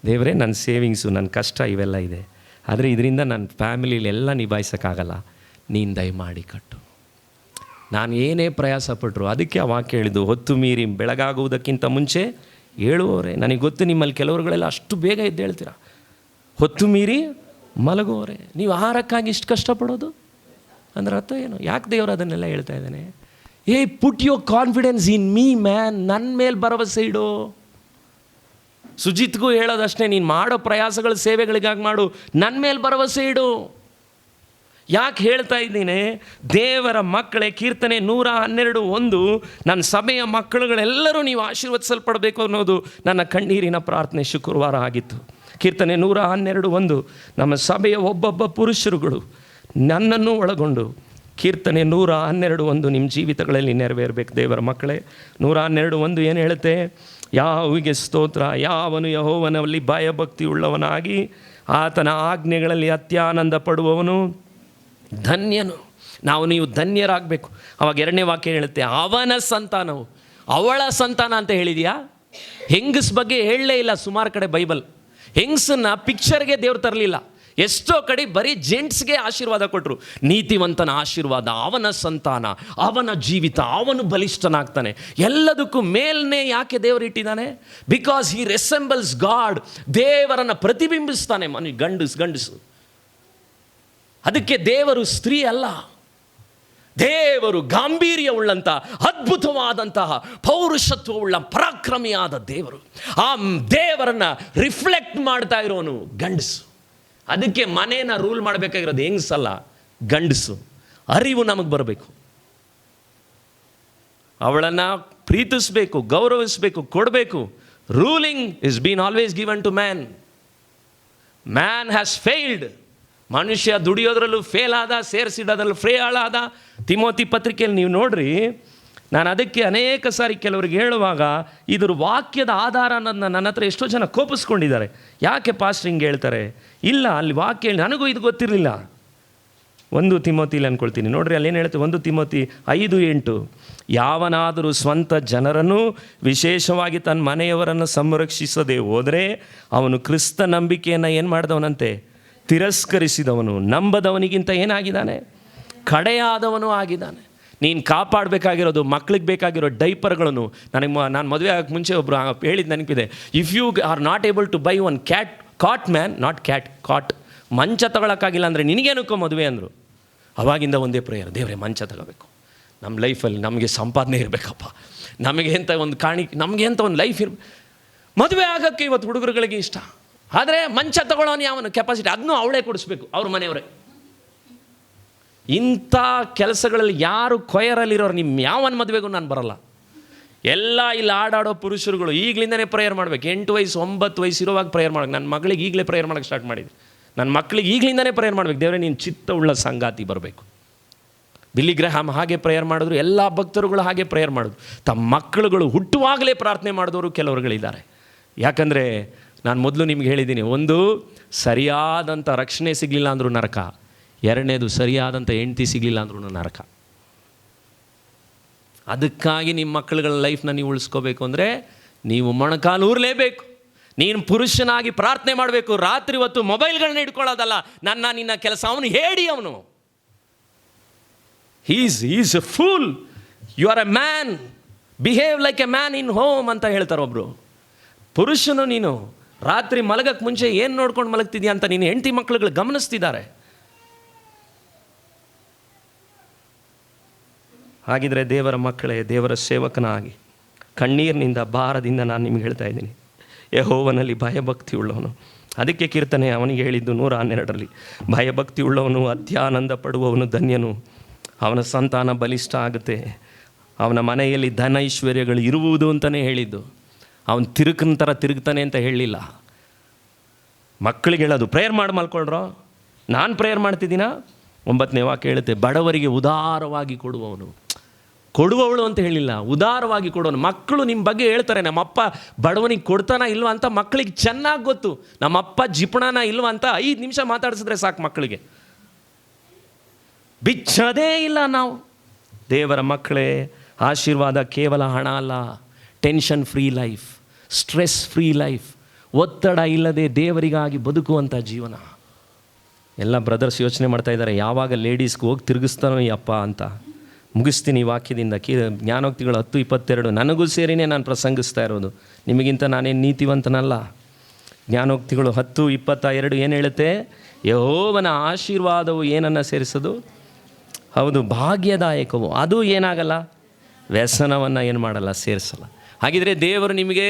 ದೇವರೇ, ನನ್ನ ಸೇವಿಂಗ್ಸು, ನನ್ನ ಕಷ್ಟ ಇವೆಲ್ಲ ಇದೆ, ಆದರೆ ಇದರಿಂದ ನನ್ನ ಫ್ಯಾಮಿಲಿಲೆಲ್ಲ ನಿಭಾಯಿಸೋಕ್ಕಾಗಲ್ಲ, ನೀನು ದಯಮಾಡಿ ಕಟ್ಟು. ನಾನು ಏನೇ ಪ್ರಯಾಸ ಪಟ್ಟರು, ಅದಕ್ಕೆ ಆ ವಾಕ್ಯ ಹೇಳಿದ್ದು, ಹೊತ್ತು ಮೀರಿ ಬೆಳಗಾಗುವುದಕ್ಕಿಂತ ಮುಂಚೆ ಏಳುವವರೆ. ನನಗೆ ಗೊತ್ತು ನಿಮ್ಮಲ್ಲಿ ಕೆಲವರುಗಳೆಲ್ಲ ಅಷ್ಟು ಬೇಗ ಎದ್ದೇಳ್ತೀರ, ಹೊತ್ತು ಮೀರಿ ಮಲಗುವವರೆ. ನೀವು ಆಹಾರಕ್ಕಾಗಿ ಇಷ್ಟು ಕಷ್ಟಪಡೋದು ಅಂದ್ರೆ ಅರ್ಥ ಏನು? ಯಾಕೆ ದೇವರು ಅದನ್ನೆಲ್ಲ ಹೇಳ್ತಾ ಇದ್ದಾನೆ? Put your confidence in me man. ನನ್ನ ಮೇಲೆ ಭರವಸೆ ಇಡು. ಸುಜಿತ್ಗೂ ಹೇಳೋದಷ್ಟೇ, ನೀನು ಮಾಡೋ ಪ್ರಯಾಸಗಳ ಸೇವೆಗಳಿಗಾಗಿ ಮಾಡು, ನನ್ನ ಮೇಲೆ ಭರವಸೆ ಇಡು. ಯಾಕೆ ಹೇಳ್ತಾ ಇದ್ದೀನಿ? ದೇವರ ಮಕ್ಕಳೇ, ಕೀರ್ತನೆ 112:1, ನನ್ನ ಸಭೆಯ ಮಕ್ಕಳುಗಳೆಲ್ಲರೂ ನೀವು ಆಶೀರ್ವದಿಸಲ್ಪಡಬೇಕು ಅನ್ನೋದು ನನ್ನ ಕಣ್ಣೀರಿನ ಪ್ರಾರ್ಥನೆ ಶುಕ್ರವಾರ ಆಗಿತ್ತು. ಕೀರ್ತನೆ 112:1, ನಮ್ಮ ಸಭೆಯ ಒಬ್ಬೊಬ್ಬ ಪುರುಷರುಗಳು ನನ್ನನ್ನು ಒಳಗೊಂಡು, ಕೀರ್ತನೆ 112:1 ನಿಮ್ಮ ಜೀವಿತಗಳಲ್ಲಿ ನೆರವೇರಬೇಕು. ದೇವರ ಮಕ್ಕಳೇ, 112:1 ಏನು ಹೇಳುತ್ತೆ? ಯಾಹೋವನಿಗೆ ಸ್ತೋತ್ರ, ಯಾವನು ಯೆಹೋವನಲ್ಲಿ ಭಯಭಕ್ತಿ ಉಳ್ಳವನಾಗಿ ಆತನ ಆಜ್ಞೆಗಳಲ್ಲಿ ಅತ್ಯಾನಂದ ಪಡುವವನು ಧನ್ಯನು. ನೀವು ಧನ್ಯರಾಗಬೇಕು. ಅವಾಗ 2ನೇ ವಾಕ್ಯ ಹೇಳುತ್ತೆ, ಅವನ ಸಂತಾನವು. ಅವಳ ಸಂತಾನ ಅಂತ ಹೇಳಿದೆಯಾ? ಹೆಂಗಸ್ ಬಗ್ಗೆ ಹೇಳಲೇ ಇಲ್ಲ ಸುಮಾರು ಕಡೆ ಬೈಬಲ್. ಹೆಂಗಸನ್ನ ಪಿಕ್ಚರ್ಗೆ ದೇವ್ರು ತರಲಿಲ್ಲ. ಎಷ್ಟೋ ಕಡೆ ಬರೀ ಜೆಂಟ್ಸ್ಗೆ ಆಶೀರ್ವಾದ ಕೊಟ್ಟರು. ನೀತಿವಂತನ ಆಶೀರ್ವಾದ, ಅವನ ಸಂತಾನ, ಅವನ ಜೀವಿತ, ಅವನು ಬಲಿಷ್ಠನಾಗ್ತಾನೆ. ಎಲ್ಲದಕ್ಕೂ ಮೇಲ್ನೇ ಯಾಕೆ ದೇವರು ಇಟ್ಟಿದ್ದಾನೆ? Because he resembles God. ದೇವರನ್ನು ಪ್ರತಿಬಿಂಬಿಸ್ತಾನೆ ಗಂಡಸು. ಅದಕ್ಕೆ ದೇವರು ಸ್ತ್ರೀ ಅಲ್ಲ, ದೇವರು ಗಾಂಭೀರ್ಯವುಳ್ಳಂಥ ಅದ್ಭುತವಾದಂತಹ ಪೌರುಷತ್ವವುಳ್ಳ ಪರಾಕ್ರಮಿಯಾದ ದೇವರು. ಆ ದೇವರನ್ನು ರಿಫ್ಲೆಕ್ಟ್ ಮಾಡ್ತಾ ಇರೋನು ಗಂಡಸು. ಅದಕ್ಕೆ ಮನೇನ ರೂಲ್ ಮಾಡಬೇಕಾಗಿರೋದು ಹೆಂಗಸಲ್ಲ, ಗಂಡಸು. ಅರಿವು ನಮಗೆ ಬರಬೇಕು, ಅವಳನ್ನು ಪ್ರೀತಿಸಬೇಕು, ಗೌರವಿಸಬೇಕು, ಕೊಡಬೇಕು. Ruling is been always given to man. Man has failed. ಮನುಷ್ಯ ದುಡಿಯೋದ್ರಲ್ಲೂ ಫೇಲ್ ಆದ, ಸೇರಿಸಿಡೋದ್ರಲ್ಲೂ ಫೇಲ್ ಆದ. ತಿಮೋತಿ ಪತ್ರಿಕೆಯಲ್ಲಿ ನೀವು ನೋಡ್ರಿ, ನಾನು ಅದಕ್ಕೆ ಅನೇಕ ಸಾರಿ ಕೆಲವರಿಗೆ ಹೇಳುವಾಗ ಇದ್ರ ವಾಕ್ಯದ ಆಧಾರ ಅನ್ನೋದನ್ನ ನನ್ನ ಹತ್ರ ಎಷ್ಟೋ ಜನ ಕೋಪಿಸ್ಕೊಂಡಿದ್ದಾರೆ. ಯಾಕೆ ಪಾಸ್ಟರ್ ಹಿಂಗೆ ಹೇಳ್ತಾರೆ? ಇಲ್ಲ, ಅಲ್ಲಿ ವಾಕ್ಯ ನನಗೂ ಇದು ಗೊತ್ತಿರಲಿಲ್ಲ. 1 ತಿಮೋತಿಲಿ ಅಂದ್ಕೊಳ್ತೀನಿ ನೋಡ್ರಿ, ಅಲ್ಲೇನು ಹೇಳ್ತೆ? 1 ತಿಮೋತಿ 5:8, ಯಾವನಾದರೂ ಸ್ವಂತ ಜನರನ್ನು, ವಿಶೇಷವಾಗಿ ತನ್ನ ಮನೆಯವರನ್ನು ಸಂರಕ್ಷಿಸದೆ ಹೋದರೆ ಅವನು ಕ್ರಿಸ್ತ ನಂಬಿಕೆಯನ್ನು ಏನು ಮಾಡಿದವನಂತೆ? ತಿರಸ್ಕರಿಸಿದವನು, ನಂಬದವನಿಗಿಂತ ಏನಾಗಿದ್ದಾನೆ? ಕಡೆಯಾದವನು ಆಗಿದ್ದಾನೆ. ನೀನು ಕಾಪಾಡಬೇಕಾಗಿರೋದು ಮಕ್ಳಿಗೆ ಬೇಕಾಗಿರೋ ಡೈಪರ್ಗಳನ್ನು. ನಾನು ಮದುವೆ ಆಗೋಕ್ಕೆ ಮುಂಚೆ ಒಬ್ಬರು ಹೇಳಿದ್ದು ನೆನಪಿದೆ. If you are not able to buy one cot man, not cot, ಮಂಚ ತಗೊಳಕ್ಕಾಗಿಲ್ಲ ಅಂದರೆ ನಿನಗೇನಕ್ಕೋ ಮದುವೆ ಅಂದರು. ಅವಾಗಿಂದ ಒಂದೇ ಪ್ರೇಯರ್, ದೇವರೇ ಮಂಚ ತಗೋಬೇಕು ನಮ್ಮ ಲೈಫಲ್ಲಿ, ನಮಗೆ ಸಂಪಾದನೆ ಇರಬೇಕಪ್ಪ, ನಮಗೆ ಅಂತ ಒಂದು ನಮಗೆ ಅಂತ ಒಂದು ಲೈಫ್ ಮದುವೆ ಆಗೋಕ್ಕೆ ಇವತ್ತು ಹುಡುಗರುಗಳಿಗೆ ಇಷ್ಟ. ಆದರೆ ಮಂಚ ತಗೊಳ್ಳೋನು ಯಾವನು ಕೆಪಾಸಿಟಿ, ಅದನ್ನೂ ಅವಳೇ ಕೊಡಿಸ್ಬೇಕು, ಅವ್ರ ಮನೆಯವರೇ. ಇಂಥ ಕೆಲಸಗಳಲ್ಲಿ ಯಾರು ಕೊಯರಲ್ಲಿರೋರು, ನಿಮ್ಮ ಯಾವನ ಮದುವೆಗೂ ನಾನು ಬರಲ್ಲ. ಎಲ್ಲ ಇಲ್ಲಿ ಆಡಾಡೋ ಪುರುಷರುಗಳು ಈಗಲಿಂದನೇ ಪ್ರೇಯರ್ ಮಾಡಬೇಕು. 8 ವಯಸ್ಸು 9 ವಯಸ್ಸು ಇರುವಾಗ ಪ್ರೇಯರ್ ಮಾಡಬೇಕು. ನನ್ನ ಮಗಳಿಗೆ ಈಗಲೇ ಪ್ರೇಯರ್ ಮಾಡೋಕ್ಕೆ ಸ್ಟಾರ್ಟ್ ಮಾಡಿದ್ವಿ. ನನ್ನ ಮಕ್ಕಳಿಗೆ ಈಗಲಿಂದನೇ ಪ್ರೇಯರ್ ಮಾಡಬೇಕು, ದೇವರೇ ನೀನು ಚಿತ್ತವುಳ್ಳ ಸಂಗಾತಿ ಬರಬೇಕು. ಬಿಲ್ಲಿ ಗ್ರಹಾಮ್ ಹಾಗೆ ಪ್ರೇಯರ್ ಮಾಡಿದ್ರು, ಎಲ್ಲ ಭಕ್ತರುಗಳು ಹಾಗೆ ಪ್ರೇಯರ್ ಮಾಡಿದ್ರು. ತಮ್ಮ ಮಕ್ಕಳುಗಳು ಹುಟ್ಟುವಾಗಲೇ ಪ್ರಾರ್ಥನೆ ಮಾಡಿದವರು ಕೆಲವರುಗಳಿದ್ದಾರೆ. ಯಾಕಂದರೆ ನಾನು ಮೊದಲು ನಿಮ್ಗೆ ಹೇಳಿದ್ದೀನಿ, ಒಂದು ಸರಿಯಾದಂಥ ರಕ್ಷಣೆ ಸಿಗಲಿಲ್ಲ ಅಂದರೂ ನರಕ, ಎರಡನೇದು ಸರಿಯಾದಂಥ ಹೆಂಡತಿ ಸಿಗಲಿಲ್ಲ ಅಂದ್ರೂ ನರಕ. ಅದಕ್ಕಾಗಿ ನಿಮ್ಮ ಮಕ್ಕಳುಗಳ ಲೈಫ್ನ ನೀವು ಉಳಿಸ್ಕೋಬೇಕು ಅಂದರೆ ನೀವು ಮೊಣಕಾಲು ಊರಲೇಬೇಕು. ನೀನು ಪುರುಷನಾಗಿ ಪ್ರಾರ್ಥನೆ ಮಾಡಬೇಕು. ರಾತ್ರಿ ಹೊತ್ತು ಮೊಬೈಲ್ಗಳನ್ನ ಹಿಡ್ಕೊಳ್ಳೋದಲ್ಲ, ನಿನ್ನ ಕೆಲಸ. ಅವನು ಹೇಳಿ, ಅವನು is a fool, you are a man, behave like a man in home ಅಂತ ಹೇಳ್ತಾರೆ ಒಬ್ಬರು. ಪುರುಷನು ನೀನು ರಾತ್ರಿ ಮಲಗಕ್ಕೆ ಮುಂಚೆ ಏನು ನೋಡ್ಕೊಂಡು ಮಲಗ್ತಿದ್ಯಾ ಅಂತ ನೀನು ಹೆಂಡತಿ ಮಕ್ಕಳುಗಳು ಗಮನಿಸ್ತಿದ್ದಾರೆ. ಹಾಗಿದ್ರೆ ದೇವರ ಮಕ್ಕಳೇ, ದೇವರ ಸೇವಕನಾಗಿ ಕಣ್ಣೀರಿನಿಂದ ಭಾರದಿಂದ ನಾನು ನಿಮ್ಗೆ ಹೇಳ್ತಾ ಇದ್ದೀನಿ, ಯೆಹೋವನಲ್ಲಿ ಭಯಭಕ್ತಿ ಉಳ್ಳವನು. ಅದಕ್ಕೆ ಕೀರ್ತನೆ ಅವನಿಗೆ ಹೇಳಿದ್ದು 112ರಲ್ಲಿ, ಭಯಭಕ್ತಿ ಉಳ್ಳವನು ಅತ್ಯಾನಂದ ಪಡುವವನು ಧನ್ಯನು, ಅವನ ಸಂತಾನ ಬಲಿಷ್ಠ ಆಗುತ್ತೆ, ಅವನ ಮನೆಯಲ್ಲಿ ಧನ ಐಶ್ವರ್ಯಗಳು ಇರುವುದು ಅಂತಲೇ ಹೇಳಿದ್ದು. ಅವನು ತಿರುಕನ ಥರ ತಿರುಗ್ತಾನೆ ಅಂತ ಹೇಳಲಿಲ್ಲ. ಮಕ್ಕಳಿಗೆ ಹೇಳೋದು, ಪ್ರೇಯರ್ ಮಾಡಿ ಮಲ್ಕೊಳ್ರೋ. ನಾನು ಪ್ರೇಯರ್ ಮಾಡ್ತಿದ್ದೀನ. 9ನೇ ವಾಕ್ಯ ಹೇಳುತ್ತೆ, ಬಡವರಿಗೆ ಉದಾರವಾಗಿ ಕೊಡುವವಳು ಅಂತ ಹೇಳಿಲ್ಲ, ಉದಾರವಾಗಿ ಕೊಡೋನು. ಮಕ್ಕಳು ನಿಮ್ಮ ಬಗ್ಗೆ ಹೇಳ್ತಾರೆ, ನಮ್ಮಪ್ಪ ಬಡವನಿಗೆ ಕೊಡ್ತಾನ ಇಲ್ವ ಅಂತ ಮಕ್ಕಳಿಗೆ ಚೆನ್ನಾಗಿ ಗೊತ್ತು. ನಮ್ಮಪ್ಪ ಜಿಪಣನ ಇಲ್ವ ಅಂತ 5 ನಿಮಿಷ ಮಾತಾಡಿಸಿದ್ರೆ ಸಾಕು ಮಕ್ಕಳಿಗೆ. ಬಿಚ್ಚದೇ ಇಲ್ಲ ನಾವು. ದೇವರ ಮಕ್ಕಳೇ, ಆಶೀರ್ವಾದ ಕೇವಲ ಹಣ ಅಲ್ಲ, tension free life, stress free life, ಒತ್ತಡ ಇಲ್ಲದೆ ದೇವರಿಗಾಗಿ ಬದುಕುವಂಥ ಜೀವನ. ಎಲ್ಲ ಬ್ರದರ್ಸ್ ಯೋಚನೆ ಮಾಡ್ತಾ ಇದ್ದಾರೆ, ಯಾವಾಗ ಲೇಡೀಸ್ಗೆ ಹೋಗಿ ತಿರುಗಿಸ್ತಾನೋ ಈ ಅಪ್ಪ ಅಂತ. ಮುಗಿಸ್ತೀನಿ ವಾಕ್ಯದಿಂದ. ಜ್ಞಾನೋಕ್ತಿಗಳು 10:22 ನನಗೂ ಸೇರಿನೇ ನಾನು ಪ್ರಸಂಗಿಸ್ತಾ ಇರೋದು, ನಿಮಗಿಂತ ನಾನೇನು ನೀತಿವಂತನಲ್ಲ. ಜ್ಞಾನೋಕ್ತಿಗಳು 10:22 ಏನು ಹೇಳುತ್ತೆ? ಯೆಹೋವನ ಆಶೀರ್ವಾದವು ಏನನ್ನು ಸೇರಿಸೋದು? ಹೌದು, ಭಾಗ್ಯದಾಯಕವು. ಅದು ಏನಾಗಲ್ಲ, ವ್ಯಸನವನ್ನು ಏನು ಮಾಡಲ್ಲ, ಸೇರಿಸಲ್ಲ. ಹಾಗಿದ್ರೆ ದೇವರು ನಿಮಗೆ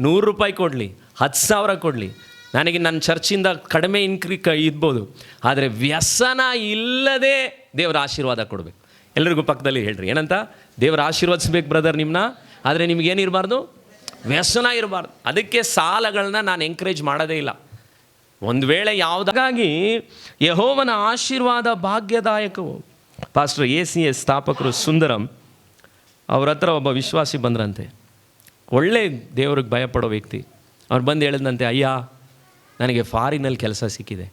100 ರೂಪಾಯಿ ಕೊಡಲಿ, 10,000 ಕೊಡಲಿ, ನನಗೆ ನನ್ನ ಚರ್ಚಿಂದ ಕಡಿಮೆ ಇರ್ಬೋದು, ಆದರೆ ವ್ಯಸನ ಇಲ್ಲದೆ ದೇವರ ಆಶೀರ್ವಾದ ಕೊಡಬೇಕು. ಎಲ್ಲರಿಗೂ ಪಕ್ಕದಲ್ಲಿ ಹೇಳ್ರಿ, ಏನಂತ? ದೇವರ ಆಶೀರ್ವದಿಸ್ಬೇಕು ಬ್ರದರ್ ನಿಮ್ಮನ್ನ, ಆದರೆ ನಿಮಗೇನಿರಬಾರ್ದು, ವ್ಯಸನ ಇರಬಾರ್ದು. ಅದಕ್ಕೆ ಸಾಲಗಳನ್ನ ನಾನು ಎಂಕರೇಜ್ ಮಾಡೋದೇ ಇಲ್ಲ. ಒಂದು ವೇಳೆ ಯಾವುದಾಗಿ ಯೆಹೋವನ ಆಶೀರ್ವಾದ ಭಾಗ್ಯದಾಯಕವು. ಪಾಸ್ಟರ್ ACS ಸ್ಥಾಪಕರು ಸುಂದರಂ ಅವ್ರ ಹತ್ರ ಒಬ್ಬ ವಿಶ್ವಾಸಿ ಬಂದ್ರಂತೆ, ಒಳ್ಳೆ ದೇವ್ರಿಗೆ ಭಯಪಡೋ ವ್ಯಕ್ತಿ. ಅವ್ರು ಬಂದು ಹೇಳಿದಂತೆ, ಅಯ್ಯ ನನಗೆ ಫಾರಿನಲ್ಲಿ ಕೆಲಸ ಸಿಕ್ಕಿದೆ,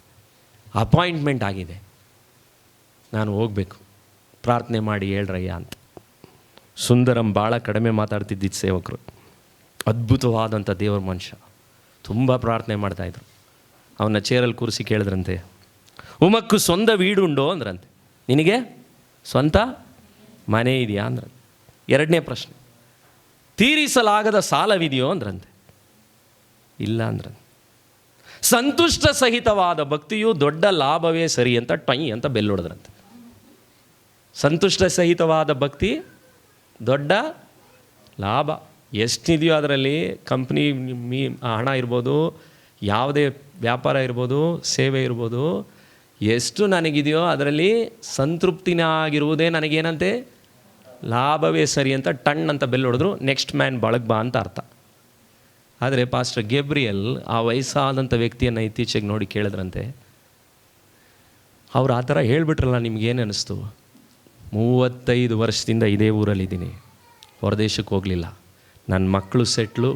ಅಪಾಯಿಂಟ್ಮೆಂಟ್ ಆಗಿದೆ, ನಾನು ಹೋಗಬೇಕು, ಪ್ರಾರ್ಥನೆ ಮಾಡಿ ಹೇಳ್ರಯ್ಯ ಅಂತ. ಸುಂದರಂ ಭಾಳ ಕಡಿಮೆ ಮಾತಾಡ್ತಿದ್ದಿದ್ದು ಸೇವಕರು, ಅದ್ಭುತವಾದಂಥ ದೇವರ ಮನುಷ್ಯ, ತುಂಬ ಪ್ರಾರ್ಥನೆ ಮಾಡ್ತಾಯಿದ್ರು. ಅವನ್ನ ಚೇರಲ್ಲಿ ಕೂರಿಸಿ ಕೇಳಿದ್ರಂತೆ, ಉಮಕ್ಕು ಸ್ವಂತ ವೀಡುಂಡೋ ಅಂದ್ರಂತೆ. ನಿನಗೆ ಸ್ವಂತ ಮನೆ ಇದೆಯಾ ಅಂದ್ರಂತೆ. ಎರಡನೇ ಪ್ರಶ್ನೆ, ತೀರಿಸಲಾಗದ ಸಾಲವಿದೆಯೋ ಅಂದ್ರಂತೆ. ಇಲ್ಲ ಅಂದ್ರಂತೆ. ಸಂತುಷ್ಟ ಸಹಿತವಾದ ಭಕ್ತಿಯು ದೊಡ್ಡ ಲಾಭವೇ ಸರಿ ಅಂತ ಟೈ ಅಂತ ಬೆಲ್ ಹೊಡೆದ್ರಂತೆ. ಸಂತುಷ್ಟ ಸಹಿತವಾದ ಭಕ್ತಿ ದೊಡ್ಡ ಲಾಭ. ಎಷ್ಟಿದೆಯೋ ಅದರಲ್ಲಿ ಕಂಪ್ನಿ ಹಣ ಇರ್ಬೋದು, ಯಾವುದೇ ವ್ಯಾಪಾರ ಇರ್ಬೋದು, ಸೇವೆ ಇರ್ಬೋದು, ಎಷ್ಟು ನನಗಿದೆಯೋ ಅದರಲ್ಲಿ ಸಂತೃಪ್ತಿನಾಗಿರುವುದೇ ನನಗೇನಂತೆ ಲಾಭವೇ ಸರಿ ಅಂತ ಟಣ್ ಅಂತ ಬೆಲ್ ಹೊಡೆದ್ರು. ನೆಕ್ಸ್ಟ್ ಮ್ಯಾನ್ ಬಳಗ್ ಬಾ ಅಂತ ಅರ್ಥ. ಆದರೆ ಪಾಸ್ಟರ್ ಗೇಬ್ರಿಯಲ್ ಆ ವಯಸ್ಸಾದಂಥ ವ್ಯಕ್ತಿಯನ್ನು ಇತ್ತೀಚೆಗೆ ನೋಡಿ ಕೇಳಿದ್ರಂತೆ. ಅವ್ರು ಆ ಥರ ಹೇಳಿಬಿಟ್ರಲ್ಲ, ನಿಮ್ಗೇನು ಅನ್ನಿಸ್ತು? 35 ವರ್ಷದಿಂದ ಇದೇ ಊರಲ್ಲಿದ್ದೀನಿ, ಹೊರದೇಶಕ್ಕೆ ಹೋಗಲಿಲ್ಲ, ನನ್ನ ಮಕ್ಕಳು ಸೆಟ್ಲು,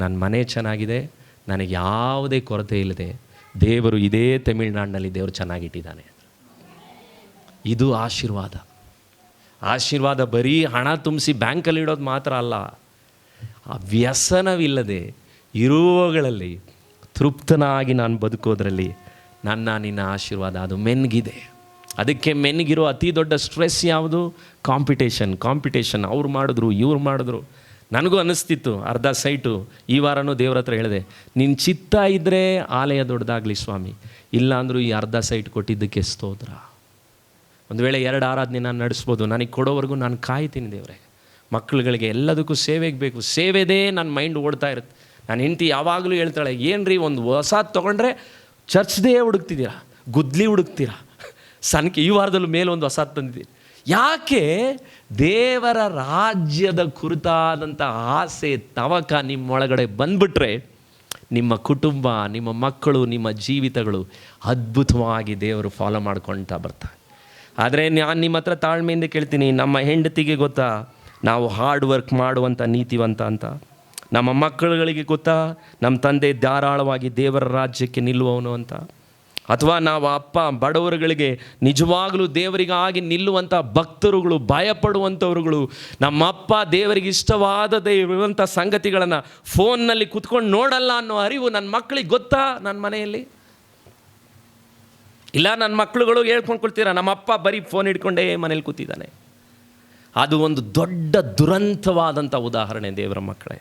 ನನ್ನ ಮನೆ ಚೆನ್ನಾಗಿದೆ, ನನಗೆ ಯಾವುದೇ ಕೊರತೆ ಇಲ್ಲದೆ ದೇವರು ಇದೇ ತಮಿಳ್ನಾಡಿನಲ್ಲಿ ದೇವರು ಚೆನ್ನಾಗಿಟ್ಟಿದ್ದಾನೆ. ಇದು ಆಶೀರ್ವಾದ. ಆಶೀರ್ವಾದ ಬರೀ ಹಣ ತುಂಬಿಸಿ ಬ್ಯಾಂಕಲ್ಲಿ ಇಡೋದು ಮಾತ್ರ ಅಲ್ಲ, ಆ ವ್ಯಸನವಿಲ್ಲದೆ ಇರುವಗಳಲ್ಲಿ ತೃಪ್ತನಾಗಿ ನಾನು ಬದುಕೋದ್ರಲ್ಲಿ ನಿನ್ನ ಆಶೀರ್ವಾದ ಅದು ಮೆನ್ಗಿದೆ. ಅದಕ್ಕೆ ಮೆನ್ಗಿರೋ ಅತಿ ದೊಡ್ಡ ಸ್ಟ್ರೆಸ್ ಯಾವುದು? ಕಾಂಪಿಟೇಷನ್. ಅವ್ರು ಮಾಡಿದ್ರು, ಇವ್ರು ಮಾಡಿದ್ರು. ನನಗೂ ಅನ್ನಿಸ್ತಿತ್ತು ಅರ್ಧ ಸೈಟು. ಈ ವಾರನೂ ದೇವ್ರ ಹತ್ರ ಹೇಳಿದೆ, ನಿನ್ನ ಚಿತ್ತ ಇದ್ದರೆ ಆಲಯ ದೊಡ್ಡದಾಗಲಿ ಸ್ವಾಮಿ, ಇಲ್ಲಾಂದ್ರೂ ಈ ಅರ್ಧ ಸೈಟ್ ಕೊಟ್ಟಿದ್ದಕ್ಕೆ ಸ್ತೋತ್ರ. ಒಂದು ವೇಳೆ 2 ಆರಾಧನೆ ನಾನು ನಡೆಸ್ಬೋದು, ನನಗೆ ಕೊಡೋವರೆಗೂ ನಾನು ಕಾಯ್ತೀನಿ ದೇವರೇ. ಮಕ್ಕಳುಗಳಿಗೆ ಎಲ್ಲದಕ್ಕೂ ಸೇವೆಗೆ ಬೇಕು. ಸೇವೆದೇ ನನ್ನ ಮೈಂಡ್ ಓಡ್ತಾ ಇರುತ್ತೆ. ನಾನು ಹೆಂಡತಿ ಯಾವಾಗಲೂ ಹೇಳ್ತಾಳೆ, ಏನ್ರಿ ಒಂದು ಹೊಸಾದು ತೊಗೊಂಡ್ರೆ ಚರ್ಚ್ದೇ ಹುಡುಕ್ತಿದ್ದೀರಾ, ಗುದ್ಲಿ ಹುಡುಕ್ತೀರಾ, ಈ ವಾರದಲ್ಲೂ ಮೇಲೆ ಒಂದು ಹೊಸಾದು ತಂದಿದ್ದೀರಿ. ಯಾಕೆ? ದೇವರ ರಾಜ್ಯದ ಕುರಿತಾದಂಥ ಆಸೆ ತವಕ ನಿಮ್ಮೊಳಗಡೆ ಬಂದ್ಬಿಟ್ರೆ ನಿಮ್ಮ ಕುಟುಂಬ, ನಿಮ್ಮ ಮಕ್ಕಳು, ನಿಮ್ಮ ಜೀವಿತಗಳು ಅದ್ಭುತವಾಗಿ ದೇವರು ಫಾಲೋ ಮಾಡ್ಕೊಳ್ತಾ ಬರ್ತಾರೆ. ಆದರೆ ನಾನು ನಿಮ್ಮ ಹತ್ರ ತಾಳ್ಮೆಯಿಂದ ಕೇಳ್ತೀನಿ, ನಮ್ಮ ಹೆಂಡತಿಗೆ ಗೊತ್ತಾ ನಾವು ಹಾರ್ಡ್ ವರ್ಕ್ ಮಾಡುವಂಥ ನೀತಿವಂತ ಅಂತ? ನಮ್ಮ ಮಕ್ಕಳುಗಳಿಗೆ ಗೊತ್ತಾ ನಮ್ಮ ತಂದೆ ಧಾರಾಳವಾಗಿ ದೇವರ ರಾಜ್ಯಕ್ಕೆ ನಿಲ್ಲುವವನು ಅಂತ? ಅಥವಾ ನಾವು ಅಪ್ಪ ಬಡವರುಗಳಿಗೆ ನಿಜವಾಗಲೂ ದೇವರಿಗಾಗಿ ನಿಲ್ಲುವಂಥ ಭಕ್ತರುಗಳು, ಭಯಪಡುವಂಥವ್ರುಗಳು, ನಮ್ಮಪ್ಪ ದೇವರಿಗೆ ಇಷ್ಟವಾದದೇ ಇರುವಂಥ ಸಂಗತಿಗಳನ್ನು ಫೋನ್ನಲ್ಲಿ ಕೂತ್ಕೊಂಡು ನೋಡಲ್ಲ ಅನ್ನೋ ಅರಿವು ನನ್ನ ಮಕ್ಕಳಿಗೆ ಗೊತ್ತಾ? ನನ್ನ ಮನೆಯಲ್ಲಿ ಇಲ್ಲ. ನನ್ನ ಮಕ್ಕಳುಗಳು ಹೇಳ್ಕೊಂಡ್ಕೊಳ್ತೀರ, ನಮ್ಮಪ್ಪ ಬರೀ ಫೋನ್ ಹಿಡ್ಕೊಂಡೇ ಮನೇಲಿ ಕೂತಿದ್ದಾನೆ. ಅದು ಒಂದು ದೊಡ್ಡ ದುರಂತವಾದಂಥ ಉದಾಹರಣೆ ದೇವರ ಮಕ್ಕಳೇ.